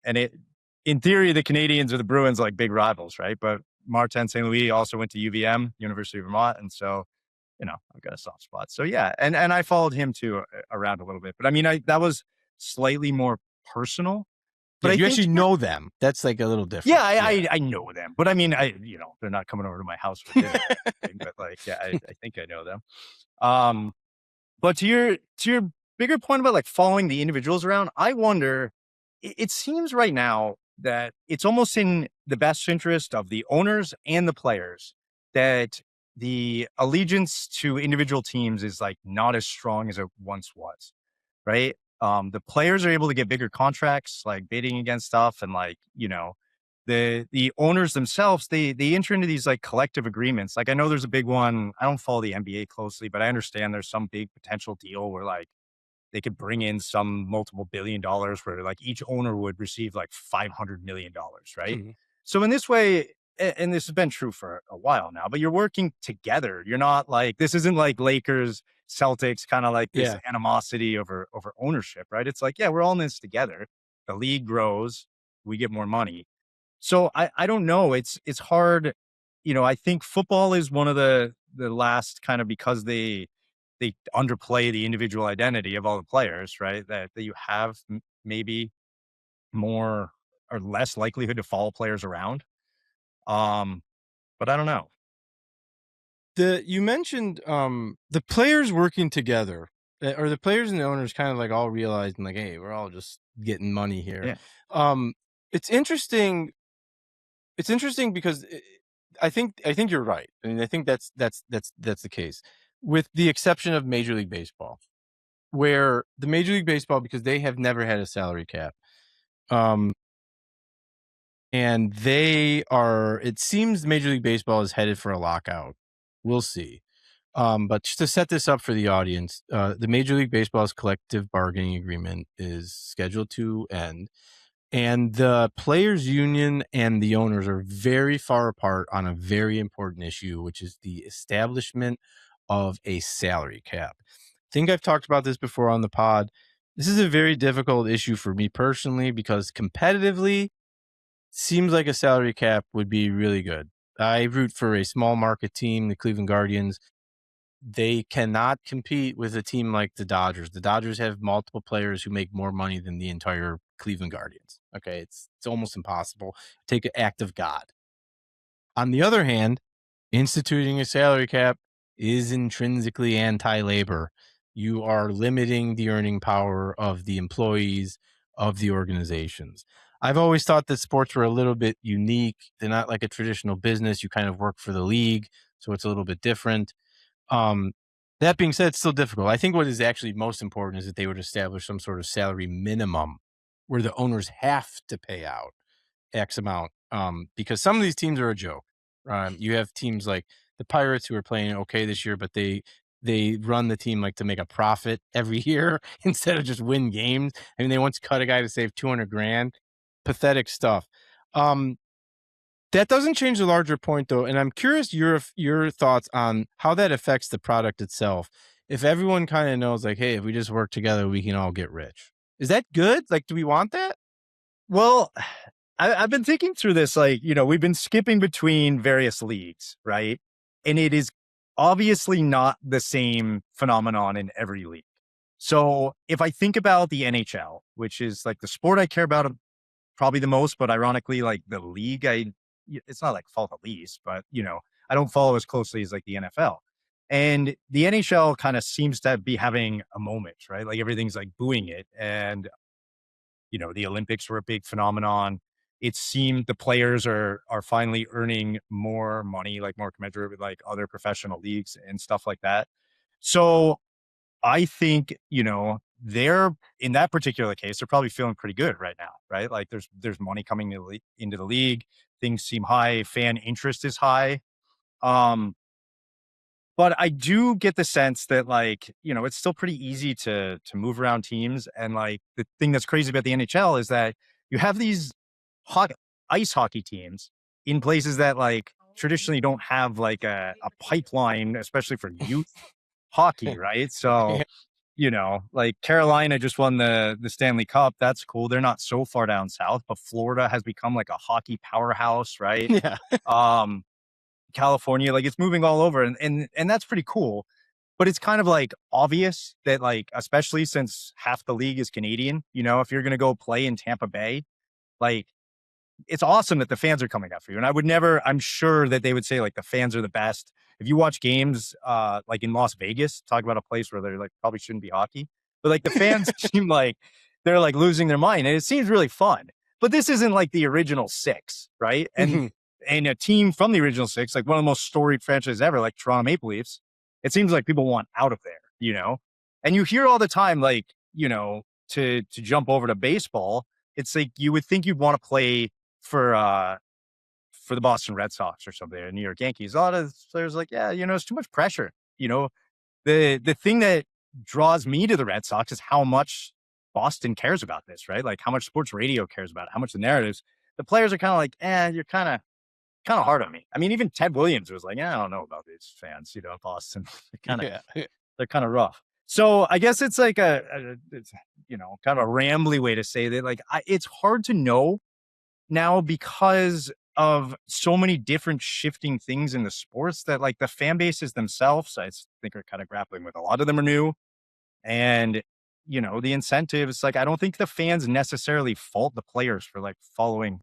Speaker 2: and it, in theory, the Canadians are the Bruins, like big rivals, right? But Martin St. Louis also went to UVM, University of Vermont. And so, I've got a soft spot. So yeah. And I followed him too around a little bit, but I mean, that was slightly more personal.
Speaker 1: But
Speaker 2: But
Speaker 1: you
Speaker 2: I think
Speaker 1: actually know them. That's like a little different.
Speaker 2: yeah, I know them, but I mean, they're not coming over to my house for dinner, or anything, but like, yeah, I think I know them. But to your bigger point about like following the individuals around, I wonder, it seems right now that it's almost in the best interest of the owners and the players that the allegiance to individual teams is like not as strong as it once was, right? The players are able to get bigger contracts, like bidding against stuff, and like, the owners themselves, they enter into these like collective agreements. Like I know there's a big one. I don't follow the NBA closely, but I understand there's some big potential deal where like they could bring in some multiple $billion where like each owner would receive like $500 million, right?
Speaker 1: Mhm.
Speaker 2: So in this way, and this has been true for a while now, but you're working together. You're not like, this isn't like Lakers, Celtics, kind of like this
Speaker 1: Yeah.
Speaker 2: animosity over ownership, right? It's like, yeah, we're all in this together. The league grows, we get more money. So I don't know. It's hard. I think football is one of the last kind of, because they underplay the individual identity of all the players, right? That you have maybe more or less likelihood to follow players around. But I don't know.
Speaker 1: You mentioned the players working together, or the players and the owners kind of like all realizing like, hey, we're all just getting money here.
Speaker 2: Yeah.
Speaker 1: Um, it's interesting. It's interesting because I think you're right. I mean, I think that's the case, with the exception of Major League Baseball, where the Major League Baseball, because they have never had a salary cap. And it seems Major League Baseball is headed for a lockout. We'll see. But just to set this up for the audience, the Major League Baseball's collective bargaining agreement is scheduled to end, and the players union and the owners are very far apart on a very important issue, which is the establishment of a salary cap. I think I've talked about this before on the pod. This is a very difficult issue for me personally because competitively, seems like a salary cap would be really good. I root for a small market team, the Cleveland Guardians. They cannot compete with a team like the Dodgers. The Dodgers have multiple players who make more money than the entire Cleveland Guardians. Okay, it's almost impossible. Take an act of God. On the other hand, instituting a salary cap is intrinsically anti-labor. You are limiting the earning power of the employees of the organizations. I've always thought that sports were a little bit unique. They're not like a traditional business. You kind of work for the league, so it's a little bit different. Um, that being said, it's still difficult. I think what is actually most important is that they would establish some sort of salary minimum where the owners have to pay out X amount, because some of these teams are a joke. You have teams like the Pirates who are playing okay this year, but they run the team like to make a profit every year instead of just win games. I mean, they once cut a guy to save 200 grand. Pathetic stuff. Um, That doesn't change the larger point, though, and I'm curious your thoughts on how that affects the product itself. If everyone kind of knows, like, hey, if we just work together, we can all get rich. Is that good? Like, do we want that?
Speaker 2: Well, I've been thinking through this, like, we've been skipping between various leagues, right? And it is obviously not the same phenomenon in every league. So if I think about the NHL, which is like the sport I care about probably the most, but ironically, like the league, it's not like fault the least, but I don't follow as closely as like the NFL. And the NHL kind of seems to be having a moment, right? Like everything's like booing it. And the Olympics were a big phenomenon. It seemed the players are finally earning more money, like more commensurate with like other professional leagues and stuff like that. So I think, they're in that particular case, they're probably feeling pretty good right now, right? Like there's money coming into the league. Things seem high. Fan interest is high. Um, but I do get the sense that, like, it's still pretty easy to move around teams. And like the thing that's crazy about the NHL is that you have these hot ice hockey teams in places that like traditionally don't have like a pipeline, especially for youth hockey, right? So, like Carolina just won the Stanley Cup. That's cool. They're not so far down south, but Florida has become like a hockey powerhouse, right?
Speaker 1: Yeah.
Speaker 2: Um, California, like it's moving all over, and that's pretty cool. But it's kind of like obvious that, like, especially since half the league is Canadian, if you're gonna go play in Tampa Bay, like it's awesome that the fans are coming out for you. And I'm sure that they would say like the fans are the best. If you watch games like in Las Vegas, talk about a place where they're like probably shouldn't be hockey, but like the fans seem like they're like losing their mind and it seems really fun. But this isn't like the original six, right? And a team from the original six, like one of the most storied franchises ever, like Toronto Maple Leafs, it seems like people want out of there. And you hear all the time, like, to jump over to baseball, it's like you would think you'd want to play for the Boston Red Sox or something, or New York Yankees. A lot of players are like, yeah, it's too much pressure. The thing that draws me to the Red Sox is how much Boston cares about this, right? Like how much sports radio cares about it, how much the narratives. The players are kind of like, you're kind of hard on me. I mean, even Ted Williams was like, I don't know about these fans, Boston.
Speaker 1: Yeah.
Speaker 2: They're kind of rough. So I guess it's like it's, kind of a rambly way to say that, like, it's hard to know now because of so many different shifting things in the sports that like the fan bases themselves, I think, are kind of grappling with. A lot of them are new. And, the incentives, like, I don't think the fans necessarily fault the players for like following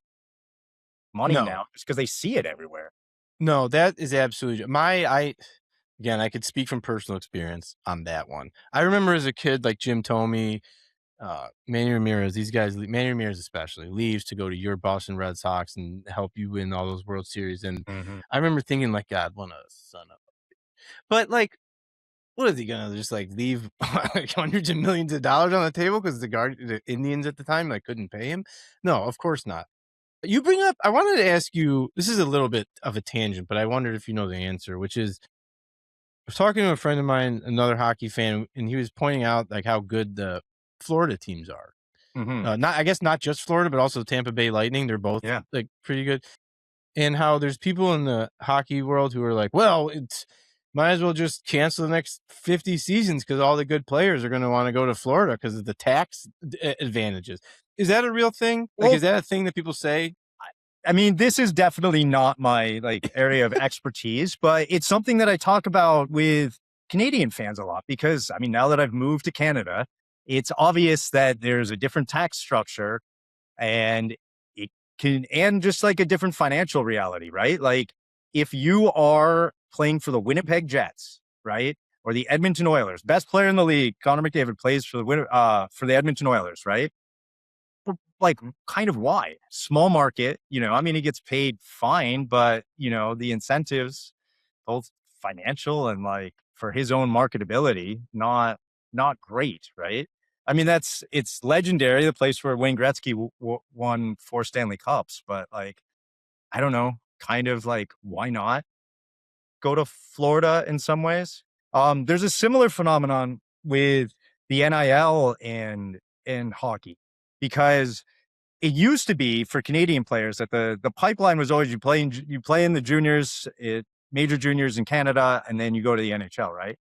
Speaker 2: money
Speaker 1: No.
Speaker 2: now just because they see it everywhere.
Speaker 1: No, that is absolutely I again, I could speak from personal experience on that one. I remember as a kid, like Jim Thome, Manny Ramirez, these guys, Manny Ramirez especially, leaves to go to your Boston Red Sox and help you win all those World Series. And
Speaker 2: Mhm.
Speaker 1: I remember thinking, like, God, what a son of a. But like, what is he gonna just like leave like hundreds of millions of dollars on the table because the Indians at the time like couldn't pay him? No, of course not. You bring up. I wanted to ask you. This is a little bit of a tangent, but I wondered if you know the answer, which is I was talking to a friend of mine, another hockey fan, and he was pointing out like how good the Florida teams are.
Speaker 2: Mhm.
Speaker 1: Not I guess not just Florida, but also Tampa Bay Lightning. They're both
Speaker 2: Yeah.
Speaker 1: like pretty good. And how there's people in the hockey world who are like, well, it's might as well just cancel the next 50 seasons because all the good players are going to want to go to Florida because of the tax advantages. Is that a real thing? Like,
Speaker 2: Well,
Speaker 1: is that a thing that people say?
Speaker 2: I mean, this is definitely not my like area of expertise, but it's something that I talk about with Canadian fans a lot because I mean, now that I've moved to Canada, it's obvious that there's a different tax structure and it and just like a different financial reality, right? Like if you are playing for the Winnipeg Jets, right? Or the Edmonton Oilers, best player in the league, Connor McDavid plays for the Edmonton Oilers, right? Like kind of why small market, I mean, he gets paid fine, but the incentives, both financial and like for his own marketability, not great, right? I mean, it's legendary, the place where Wayne Gretzky won 4 Stanley Cups, but like, I don't know, kind of like, why not go to Florida in some ways? There's a similar phenomenon with the NIL and hockey because it used to be for Canadian players that the pipeline was always you play in the juniors, major juniors in Canada, and then you go to the NHL, right?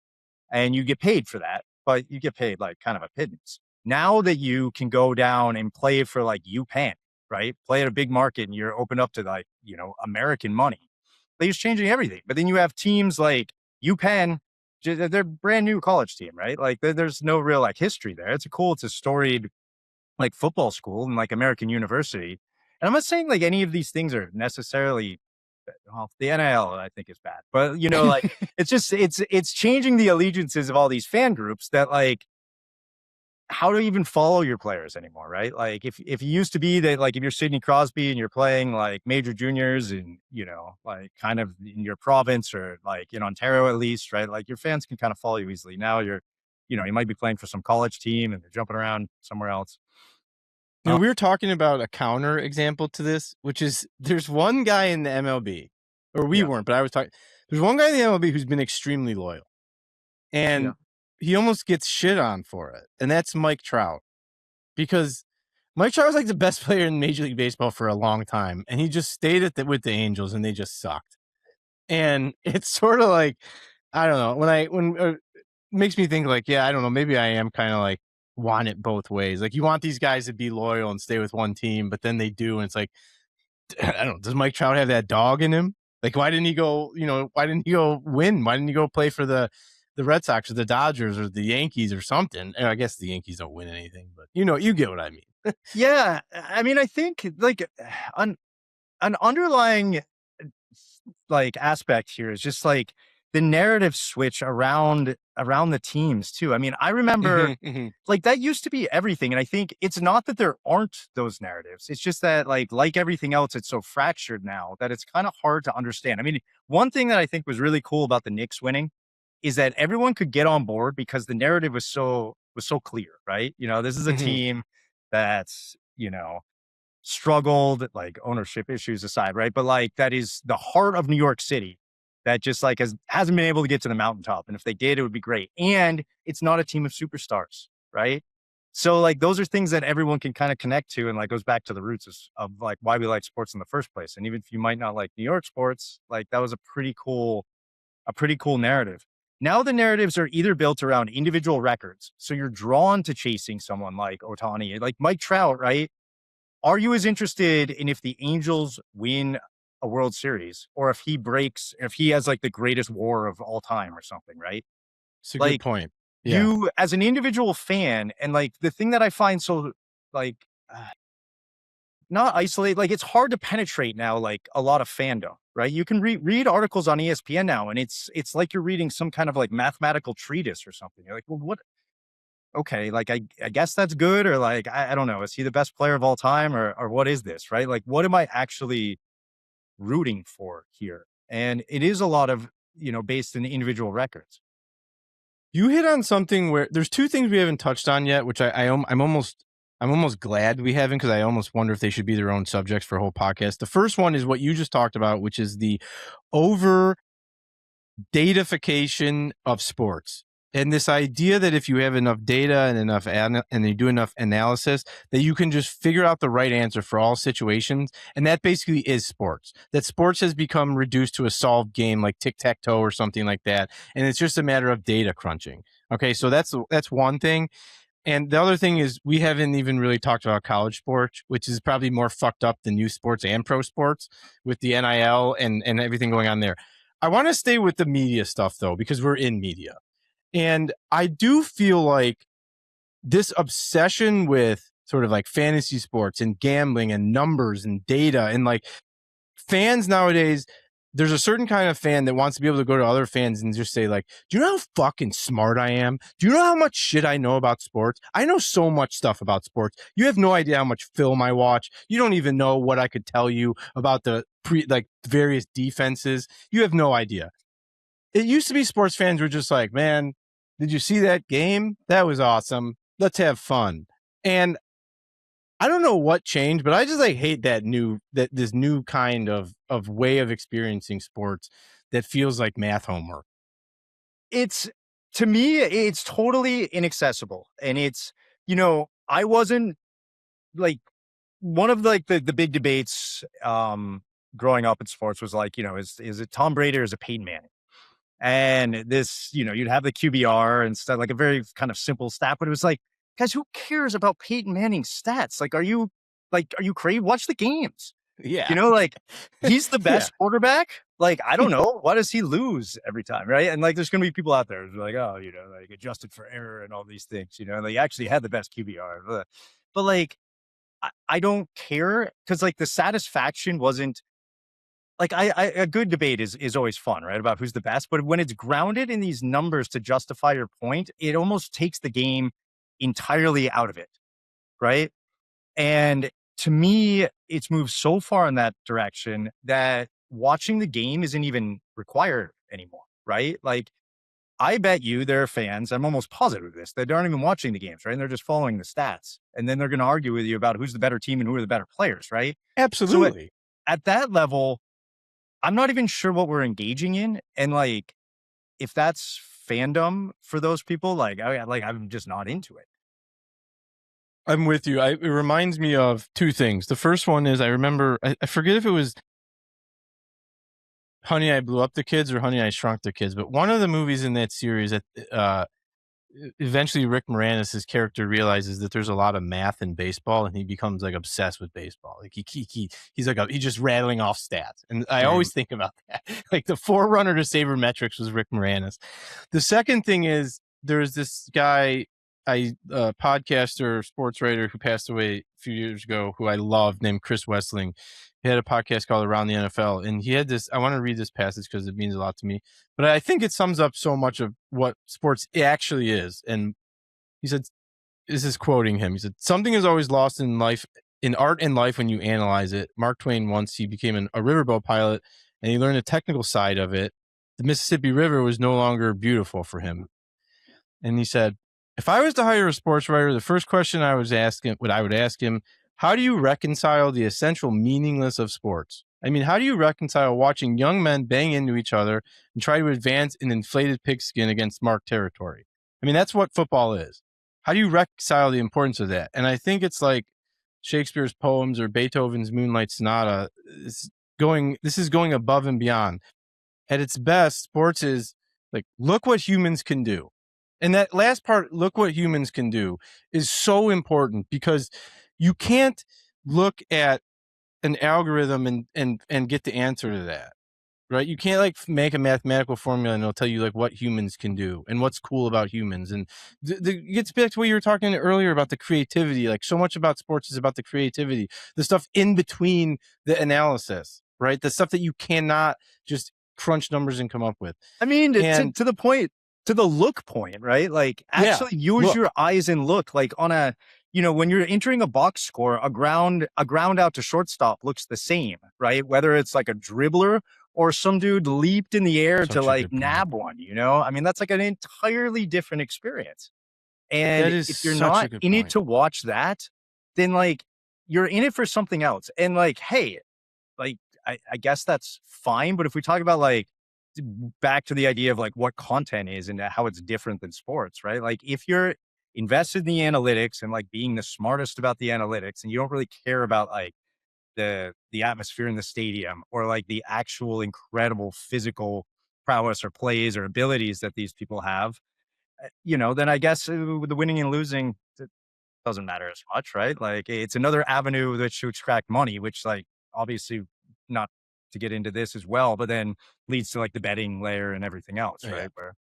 Speaker 2: And you get paid for that, but you get paid like kind of a pittance. Now that you can go down and play for like UPenn, right? Play at a big market and you're open up to like, American money. League's changing everything. But then you have teams like UPenn, they're brand new college team, right? Like there's no real like history there. It's a storied like football school and like American university. And I'm not saying like any of these things are necessarily well, the NIL I think is bad, but like it's just it's changing the allegiances of all these fan groups that like how do you even follow your players anymore, right? Like if you used to be that like if you're Sidney Crosby and you're playing like major juniors and like kind of in your province or like in Ontario at least, right? Like your fans can kind of follow you easily. Now you might be playing for some college team and they're jumping around somewhere else.
Speaker 1: We were talking about a counter example to this, which is there's one guy in the MLB, or we weren't, but I was talking. There's one guy in the MLB who's been extremely loyal, and he almost gets shit on for it, and that's Mike Trout, because Mike Trout was like the best player in Major League Baseball for a long time, and he just stayed with the Angels, and they just sucked. And it's sort of like, I don't know, when it makes me think like, I don't know, maybe I am kind of like want it both ways. Like you want these guys to be loyal and stay with one team, but then they do, and it's like, I don't know, does Mike Trout have that dog in him? Like why didn't he go? Why didn't he go win? Why didn't he go play for the Red Sox or the Dodgers or the Yankees or something? And I guess the Yankees don't win anything, but you get what I mean.
Speaker 2: Yeah, I mean, I think like an underlying like aspect here is just like the narrative switch around the teams too. I mean, I remember like that used to be everything, and I think it's not that there aren't those narratives. It's just that like everything else, it's so fractured now that it's kind of hard to understand. I mean, one thing that I think was really cool about the Knicks winning is that everyone could get on board because the narrative was so clear, right? This is a team that's struggled, like ownership issues aside, right? But like that is the heart of New York City that just like hasn't been able to get to the mountaintop. And if they did, it would be great. And it's not a team of superstars, right? So like those are things that everyone can kind of connect to and like goes back to the roots of like why we like sports in the first place. And even if you might not like New York sports, like that was a pretty cool narrative. Now the narratives are either built around individual records. So you're drawn to chasing someone like Ohtani, like Mike Trout, right? Are you as interested in if the Angels win a World Series or if he has like the greatest WAR of all time or something, right?
Speaker 1: It's a
Speaker 2: Like
Speaker 1: good point. Yeah.
Speaker 2: you as an individual fan, and like the thing that I find so like not isolate, like it's hard to penetrate now, like a lot of fandom, right? You can read articles on ESPN now, and it's like you're reading some kind of like mathematical treatise or something. You're like, well, what? Okay, like I guess that's good, or like I don't know, is he the best player of all time, or what is this, right? Like, what am I actually rooting for here? And it is a lot of based in individual records.
Speaker 1: You hit on something where there's two things we haven't touched on yet, which I'm almost glad we haven't, because I almost wonder if they should be their own subjects for a whole podcast. The first one is what you just talked about, which is the over-datafication of sports. And this idea that if you have enough data and and you do enough analysis, that you can just figure out the right answer for all situations. And that basically is sports. That sports has become reduced to a solved game like tic-tac-toe or something like that. And it's just a matter of data crunching. Okay, so that's one thing. And the other thing is we haven't even really talked about college sports, which is probably more fucked up than youth sports and pro sports with the NIL and everything going on there. I want to stay with the media stuff, though, because we're in media. And I do feel like this obsession with sort of like fantasy sports and gambling and numbers and data and like fans nowadays, there's a certain kind of fan that wants to be able to go to other fans and just say like, do you know how fucking smart I am? Do you know how much shit I know about sports? I know so much stuff about sports. You have no idea how much film I watch. You don't even know what I could tell you about the various defenses. You have no idea. It used to be sports fans were just like, man, did you see that game? That was awesome. Let's have fun. And I don't know what changed, but I just like hate this new kind of way of experiencing sports that feels like math homework.
Speaker 2: It's to me, it's totally inaccessible. And it's, I wasn't like one of like the big debates growing up in sports was like, is it Tom Brady or is it Peyton Manning? And this, you'd have the QBR and stuff, like a very kind of simple stat, but it was like, guys, who cares about Peyton Manning's stats? Are you crazy? Watch the games.
Speaker 1: Yeah.
Speaker 2: Like he's the
Speaker 1: Yeah.
Speaker 2: best quarterback. Like, I don't know. Why does he lose every time? Right. And like, there's going to be people out there who's like, oh, like adjusted for error and all these things, and they actually had the best QBR. But like, I don't care because like the satisfaction wasn't like a good debate is always fun, right? About who's the best. But when it's grounded in these numbers to justify your point, it almost takes the game entirely out of it. Right. And to me, it's moved so far in that direction that watching the game isn't even required anymore. Right. Like, I bet you there are fans, I'm almost positive of this, that aren't even watching the games, right? And they're just following the stats. And then they're going to argue with you about who's the better team and who are the better players, right? So
Speaker 1: Absolutely.
Speaker 2: at that level, I'm not even sure what we're engaging in. And like, if that's fandom for those people, I'm just not into it.
Speaker 1: I'm with you. It reminds me of two things. The first one is I remember, I forget if it was Honey, I Blew Up the Kids or Honey, I Shrunk the Kids, but one of the movies in that series that eventually Rick Moranis' character realizes that there's a lot of math in baseball and he becomes like obsessed with baseball. Like he's like, he's just rattling off stats. And I always think about that. Like the forerunner to sabermetrics was Rick Moranis. The second thing is there's this guy, podcaster, sports writer who passed away a few years ago, who I love, named Chris Wessling. He had a podcast called Around the NFL, and he had this. I want to read this passage because it means a lot to me, but I think it sums up so much of what sports actually is. And he said, "This is quoting him." He said, "Something is always lost in life, in art and life, when you analyze it." Mark Twain once he became a riverboat pilot, and he learned the technical side of it. The Mississippi River was no longer beautiful for him. And he said, if I was to hire a sports writer, the first question I would ask him, how do you reconcile the essential meaningless of sports? I mean, how do you reconcile watching young men bang into each other and try to advance an inflated pigskin against marked territory? I mean, that's what football is. How do you reconcile the importance of that? And I think it's like Shakespeare's poems or Beethoven's Moonlight Sonata. This is going above and beyond. At its best, sports is like, look what humans can do. And that last part, look what humans can do, is so important because you can't look at an algorithm and get the answer to that, right? You can't like make a mathematical formula and it'll tell you like what humans can do and what's cool about humans. And it gets back to what you were talking earlier about the creativity. Like so much about sports is about the creativity, the stuff in between the analysis, right? The stuff that you cannot just crunch numbers and come up with.
Speaker 2: I mean,
Speaker 1: And
Speaker 2: to the point, to the look point, right? Like actually use your eyes and look like on a, when you're entering a box score, a ground out to shortstop looks the same, right? Whether it's like a dribbler or some dude leaped in the air to like nab one, I mean, that's like an entirely different experience. And if you're not in it to watch that, then like you're in it for something else. And like, hey, like, I guess that's fine. But if we talk about like back to the idea of like what content is and how it's different than sports, right? Like if you're invested in the analytics and like being the smartest about the analytics and you don't really care about like the atmosphere in the stadium or like the actual incredible physical prowess or plays or abilities that these people have, then I guess the winning and losing doesn't matter as much, right? Like it's another avenue that should extract money, which like obviously not to get into this as well, but then leads to like the betting layer and everything else, right? Where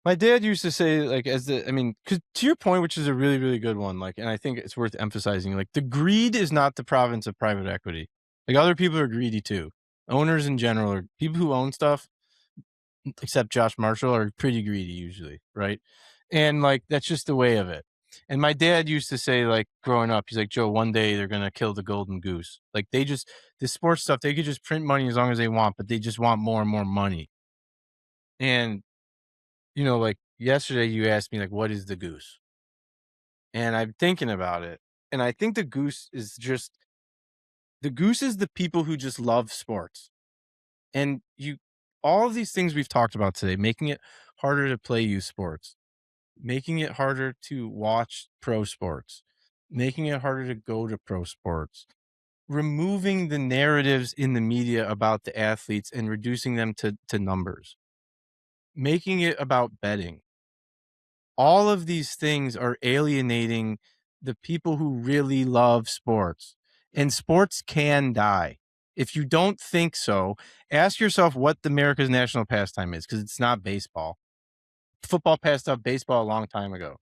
Speaker 1: my dad used to say, like, because to your point, which is a really, really good one, like, and I think it's worth emphasizing, like, the greed is not the province of private equity. Like, other people are greedy too. Owners in general, or people who own stuff, except Josh Marshall, are pretty greedy usually, right? And like, that's just the way of it. And my dad used to say, like, growing up, he's like, Joe, one day they're gonna kill the golden goose. Like, this sports stuff, they could just print money as long as they want, but they just want more and more money. And like yesterday you asked me like, what is the goose? And I'm thinking about it. And I think the goose is the people who just love sports. And all of these things we've talked about today, making it harder to play youth sports, making it harder to watch pro sports, making it harder to go to pro sports, removing the narratives in the media about the athletes and reducing them to numbers, making it about betting. All of these things are alienating the people who really love sports, and sports can die. If you don't think so, ask yourself what America's national pastime is, because it's not baseball. Football passed up baseball a long time ago.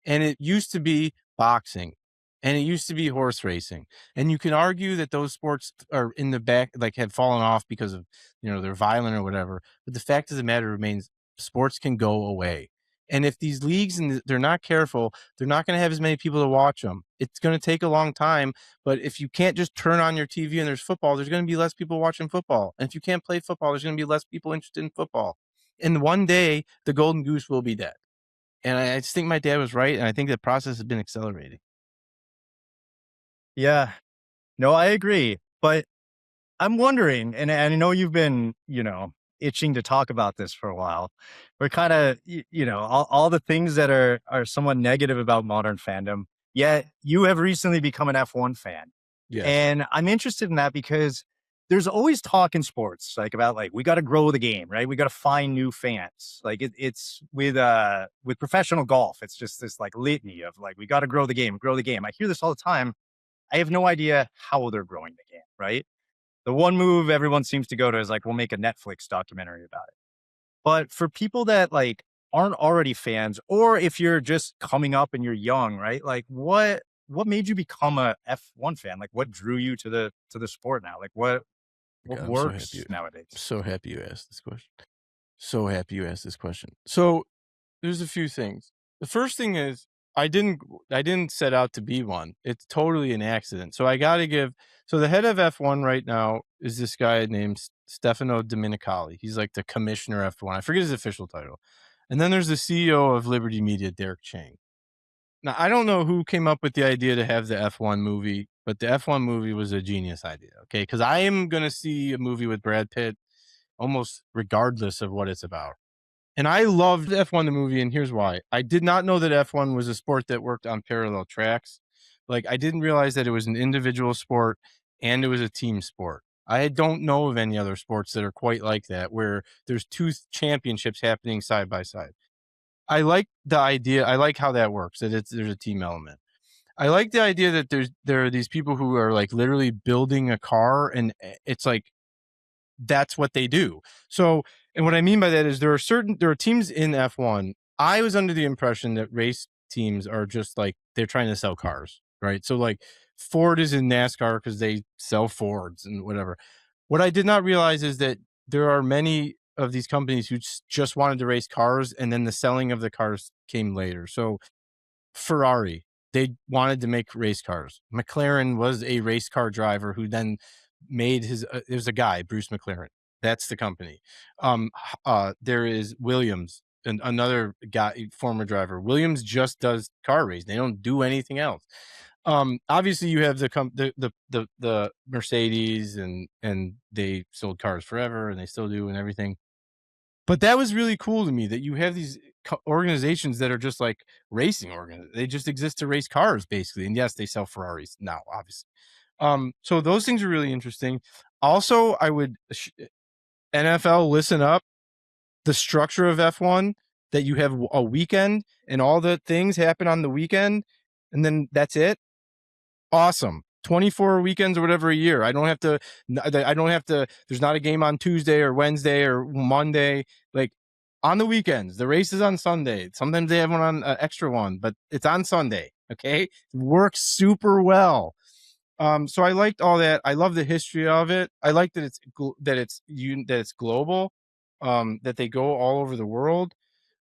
Speaker 1: And it used to be boxing, and it used to be horse racing. And you can argue that those sports are in the back, like have fallen off because of, they're violent or whatever. But the fact of the matter remains, sports can go away. And if these leagues and they're not careful, they're not going to have as many people to watch them. It's going to take a long time. But if you can't just turn on your TV and there's football, there's going to be less people watching football. And if you can't play football, there's going to be less people interested in football. And one day, the golden goose will be dead. And I just think my dad was right, and I think the process has been accelerating.
Speaker 2: Yeah. No, I agree. But I'm wondering, and I know you've been, itching to talk about this for a while. We're kind of, all the things that are somewhat negative about modern fandom. Yet you have recently become an F1 fan.
Speaker 1: Yes.
Speaker 2: And I'm interested in that because there's always talk in sports, like about like we got to grow the game, right? We got to find new fans. Like it's with professional golf, it's just this like litany of like we got to grow the game, grow the game. I hear this all the time. I have no idea how they're growing the game, right? The one move everyone seems to go to is like, we'll make a Netflix documentary about it. But for people that like aren't already fans, or if you're just coming up and you're young, right? Like what made you become a F1 fan? Like what drew you to the sport now? Like what
Speaker 1: God,
Speaker 2: works nowadays?
Speaker 1: so happy you asked this question. So happy you asked this question. So there's a few things. The first thing is I didn't set out to be one. It's totally an accident. So I got to give. So the head of F1 right now is this guy named Stefano Domenicali. He's like the commissioner F1. I forget his official title. And then there's the CEO of Liberty Media, Derek Chang. Now, I don't know who came up with the idea to have the F1 movie, but the F1 movie was a genius idea. Okay. Because I am going to see a movie with Brad Pitt almost regardless of what it's about. And I loved F1 the movie, and here's why. I did not know that F1 was a sport that worked on parallel tracks. Like, I didn't realize that it was an individual sport and it was a team sport. I don't know of any other sports that are quite like that, where there's two championships happening side by side. I like the idea. I like how that works, that there's a team element. I like the idea that there are these people who are like literally building a car, and it's like that's what they do. So, and what I mean by that is there are teams in F1. I was under the impression that race teams are just like they're trying to sell cars, right? So like Ford is in NASCAR because they sell Fords and whatever. What I did not realize is that there are many of these companies who just wanted to race cars, and then the selling of the cars came later. So Ferrari, they wanted to make race cars. McLaren was a race car driver who then made his. There's a guy, Bruce McLaren. That's the company. There is Williams, and another guy, former driver. Williams just does car racing. They don't do anything else. Obviously, you have the Mercedes, and they sold cars forever, and they still do, and everything. But that was really cool to me that you have these organizations that are just like racing organizations. They just exist to race cars, basically. And yes, they sell Ferraris now, obviously. So those things are really interesting. Also, I would NFL listen up. The structure of F1, that you have a weekend and all the things happen on the weekend, and then that's it. Awesome. 24 weekends or whatever a year. There's not a game on Tuesday or Wednesday or Monday. Like on the weekends, the race is on Sunday. Sometimes they have one on extra one, but it's on Sunday. Okay. It works super well. So I liked all that. I love the history of it. I like that it's global, that they go all over the world.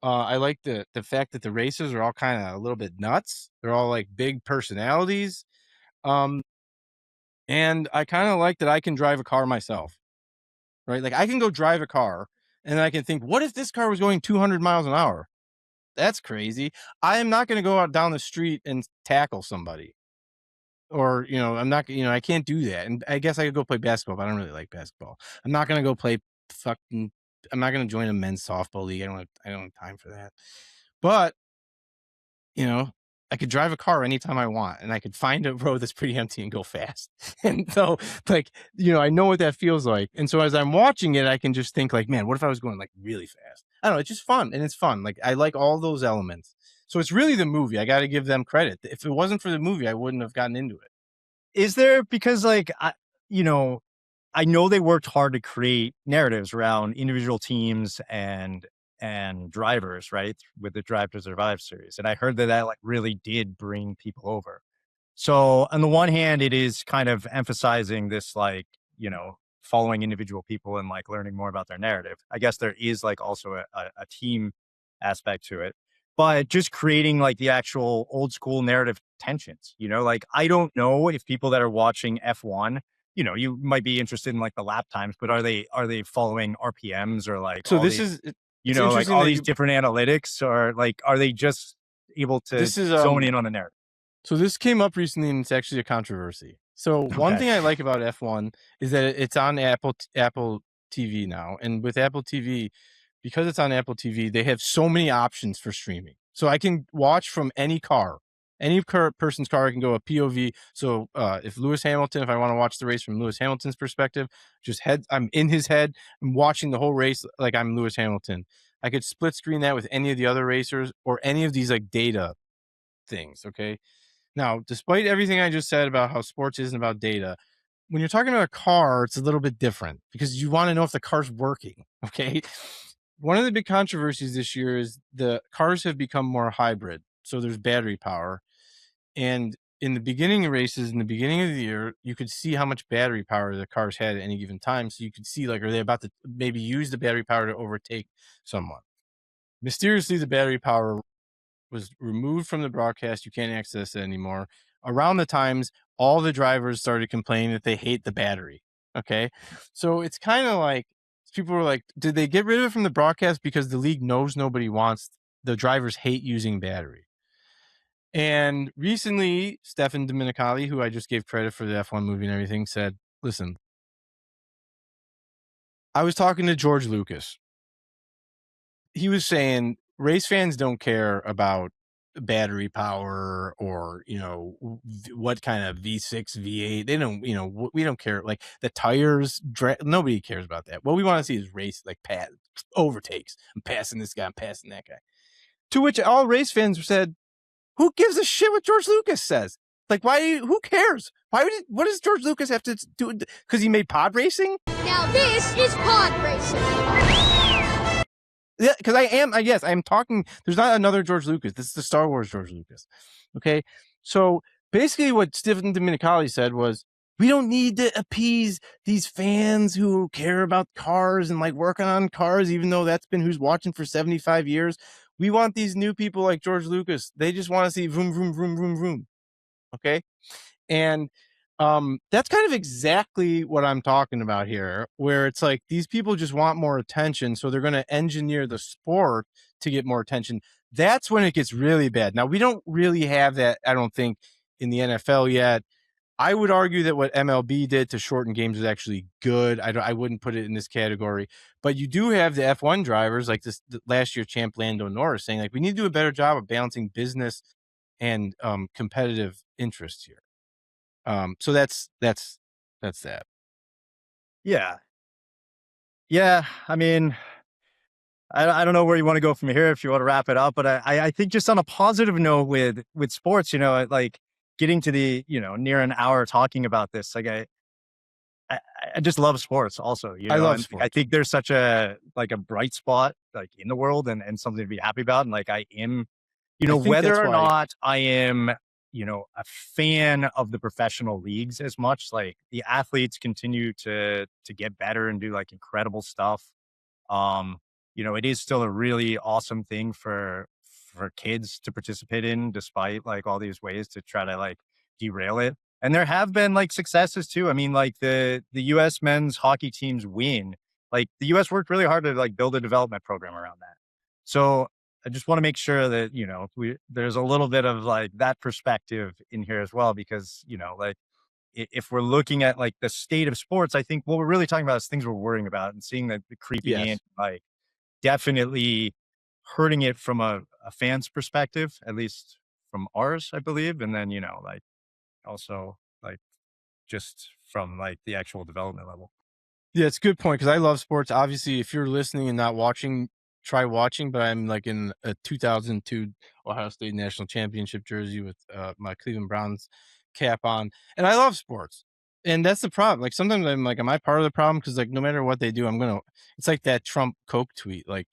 Speaker 1: I like the fact that the races are all kind of a little bit nuts. They're all like big personalities. Um, and I kind of like that I can drive a car myself, right? Like I can go drive a car and I can think, what if this car was going 200 miles an hour? That's crazy. I am not going to go out down the street and tackle somebody, or, I'm not, I can't do that. And I guess I could go play basketball, but I don't really like basketball. I'm not going to go play fucking, I'm not going to join a men's softball league. I don't have time for that. But, you know, I could drive a car anytime I want, and I could find a road that's pretty empty and go fast. And so, like, I know what that feels like. And so as I'm watching it, I can just think like, man, what if I was going like really fast? I don't know. It's just fun, and it's fun. Like, I like all those elements. So it's really the movie. I got to give them credit. If it wasn't for the movie, I wouldn't have gotten into it.
Speaker 2: Is there, because like, I know they worked hard to create narratives around individual teams and drivers, right? With the Drive to Survive series. And I heard that like really did bring people over. So on the one hand, it is kind of emphasizing this, like, following individual people and like learning more about their narrative. I guess there is like also a team aspect to it, but just creating like the actual old school narrative tensions, like I don't know if people that are watching F1, you might be interested in like the lap times, but are they following RPMs or like
Speaker 1: So
Speaker 2: all
Speaker 1: this
Speaker 2: these,
Speaker 1: is it's
Speaker 2: like
Speaker 1: interesting
Speaker 2: all
Speaker 1: that
Speaker 2: these different analytics, or like are they just able to
Speaker 1: this is
Speaker 2: zone in on the narrative?
Speaker 1: So this came up recently, and it's actually a controversy. So one
Speaker 2: Okay.
Speaker 1: thing I like about F1 is that it's on Apple TV now, and with Apple TV, because it's on Apple TV, they have so many options for streaming. So I can watch from any car, person's car. I can go a POV. So if I want to watch the race from Lewis Hamilton's perspective, I'm in his head. I'm watching the whole race like I'm Lewis Hamilton. I could split screen that with any of the other racers or any of these like data things. Okay. Now, despite everything I just said about how sports isn't about data, when you're talking about a car, it's a little bit different because you want to know if the car's working. Okay. One of the big controversies this year is the cars have become more hybrid. So there's battery power. And in the beginning of races, in the beginning of the year, you could see how much battery power the cars had at any given time. So you could see, like, are they about to maybe use the battery power to overtake someone? Mysteriously, the battery power was removed from the broadcast. You can't access it anymore. Around the times, all the drivers started complaining that they hate the battery. Okay. So it's kind of like people were like, did they get rid of it from the broadcast because the league knows nobody wants the drivers hate using battery? And recently, Stefan Domenicali, who I just gave credit for the F1 movie and everything, said, listen, I was talking to George Lucas. He was saying race fans don't care about battery power or what kind of V6 V8. They don't, we don't care, like the tires. Nobody cares about that. What we want to see is race, like overtakes. I'm passing this guy, I'm passing that guy. To which all race fans said, who gives a shit what George Lucas says? Like, who cares? What does George Lucas have to do? Because he made pod racing?
Speaker 3: Now this is pod racing.
Speaker 1: Yeah, because I am talking. There's not another George Lucas. This is the Star Wars George Lucas. Okay. So basically, what Stephen Domenicali said was, we don't need to appease these fans who care about cars and like working on cars, even though that's been who's watching for 75 years. We want these new people like George Lucas. They just want to see vroom, vroom, vroom, vroom, vroom. Okay. And that's kind of exactly what I'm talking about here, where it's like these people just want more attention. So they're going to engineer the sport to get more attention. That's when it gets really bad. Now, we don't really have that, I don't think, in the NFL yet. I would argue that what MLB did to shorten games is actually good. I wouldn't put it in this category, but you do have the F1 drivers like this last year champ Lando Norris saying like, we need to do a better job of balancing business and competitive interests here. So that's that.
Speaker 2: Yeah. Yeah. I mean, I don't know where you want to go from here if you want to wrap it up, but I think just on a positive note with sports, like getting to the, near an hour talking about this, like I just love sports also,
Speaker 1: I love
Speaker 2: and I
Speaker 1: sports.
Speaker 2: think there's such a bright spot like in the world and something to be happy about. And like I am,
Speaker 1: I think
Speaker 2: whether
Speaker 1: that's
Speaker 2: or
Speaker 1: why.
Speaker 2: not I am, a fan of the professional leagues as much, like the athletes continue to get better and do like incredible stuff. Um, it is still a really awesome thing for kids to participate in, despite like all these ways to try to like derail it. And there have been like successes too. I mean, like the US men's hockey team's win, like the US worked really hard to like build a development program around that. So I just want to make sure that, there's a little bit of like that perspective in here as well, because, like if we're looking at like the state of sports, I think what we're really talking about is things we're worrying about and seeing that creeping in,
Speaker 1: Yes.
Speaker 2: like definitely hurting it from a fan's perspective, at least from ours, I believe, and then like also like just from like the actual development level.
Speaker 1: Yeah, it's a good point because I love sports. Obviously, if you're listening and not watching, try watching. But I'm like in a 2002 Ohio State national championship jersey with my Cleveland Browns cap on, and I love sports. And that's the problem. Like sometimes I'm like, am I part of the problem? Because like no matter what they do, I'm gonna. It's like that Trump Coke tweet. Like,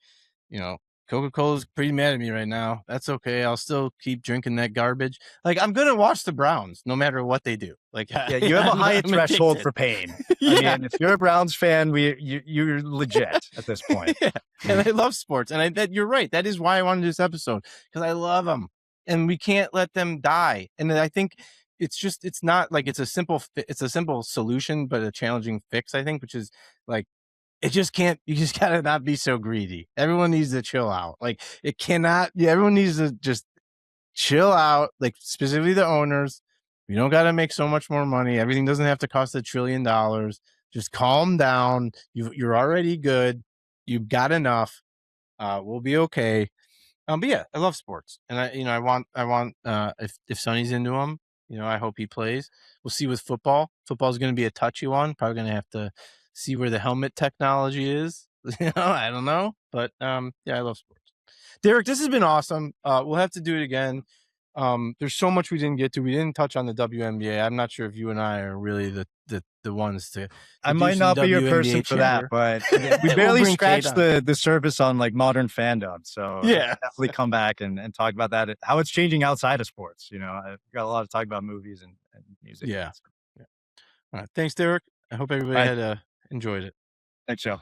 Speaker 1: Coca-Cola's pretty mad at me right now. That's okay. I'll still keep drinking that garbage. Like I'm gonna watch the Browns no matter what they do. Like
Speaker 2: yeah, you have a high threshold for pain.
Speaker 1: Yeah.
Speaker 2: I mean, if you're a Browns fan, you're legit at this point.
Speaker 1: Yeah. And I love sports, and you're right. That is why I wanted this episode because I love them, and we can't let them die. And I think it's not like it's a simple solution, but a challenging fix. I think, which is like. You just gotta not be so greedy. Everyone needs to chill out. Like everyone needs to just chill out. Like specifically the owners. You don't gotta make so much more money. Everything doesn't have to cost $1 trillion. Just calm down. You're already good. You've got enough. We'll be okay. But yeah, I love sports, and I want if Sonny's into them, I hope he plays. We'll see with football. Football is going to be a touchy one. Probably going to have to see where the helmet technology is. I don't know, but yeah, I love sports. Derick, this has been awesome. We'll have to do it again. There's so much we didn't get to. We didn't touch on the WNBA. I'm not sure if you and I are really the ones to.
Speaker 2: I might not be your person for that, but we barely scratched the surface on like modern fandom. So
Speaker 1: yeah,
Speaker 2: definitely come back and talk about that, how it's changing outside of sports. I've got a lot to talk about movies and music.
Speaker 1: Yeah. All right. Thanks, Derick. I hope everybody had enjoyed it.
Speaker 2: Thanks, Joe.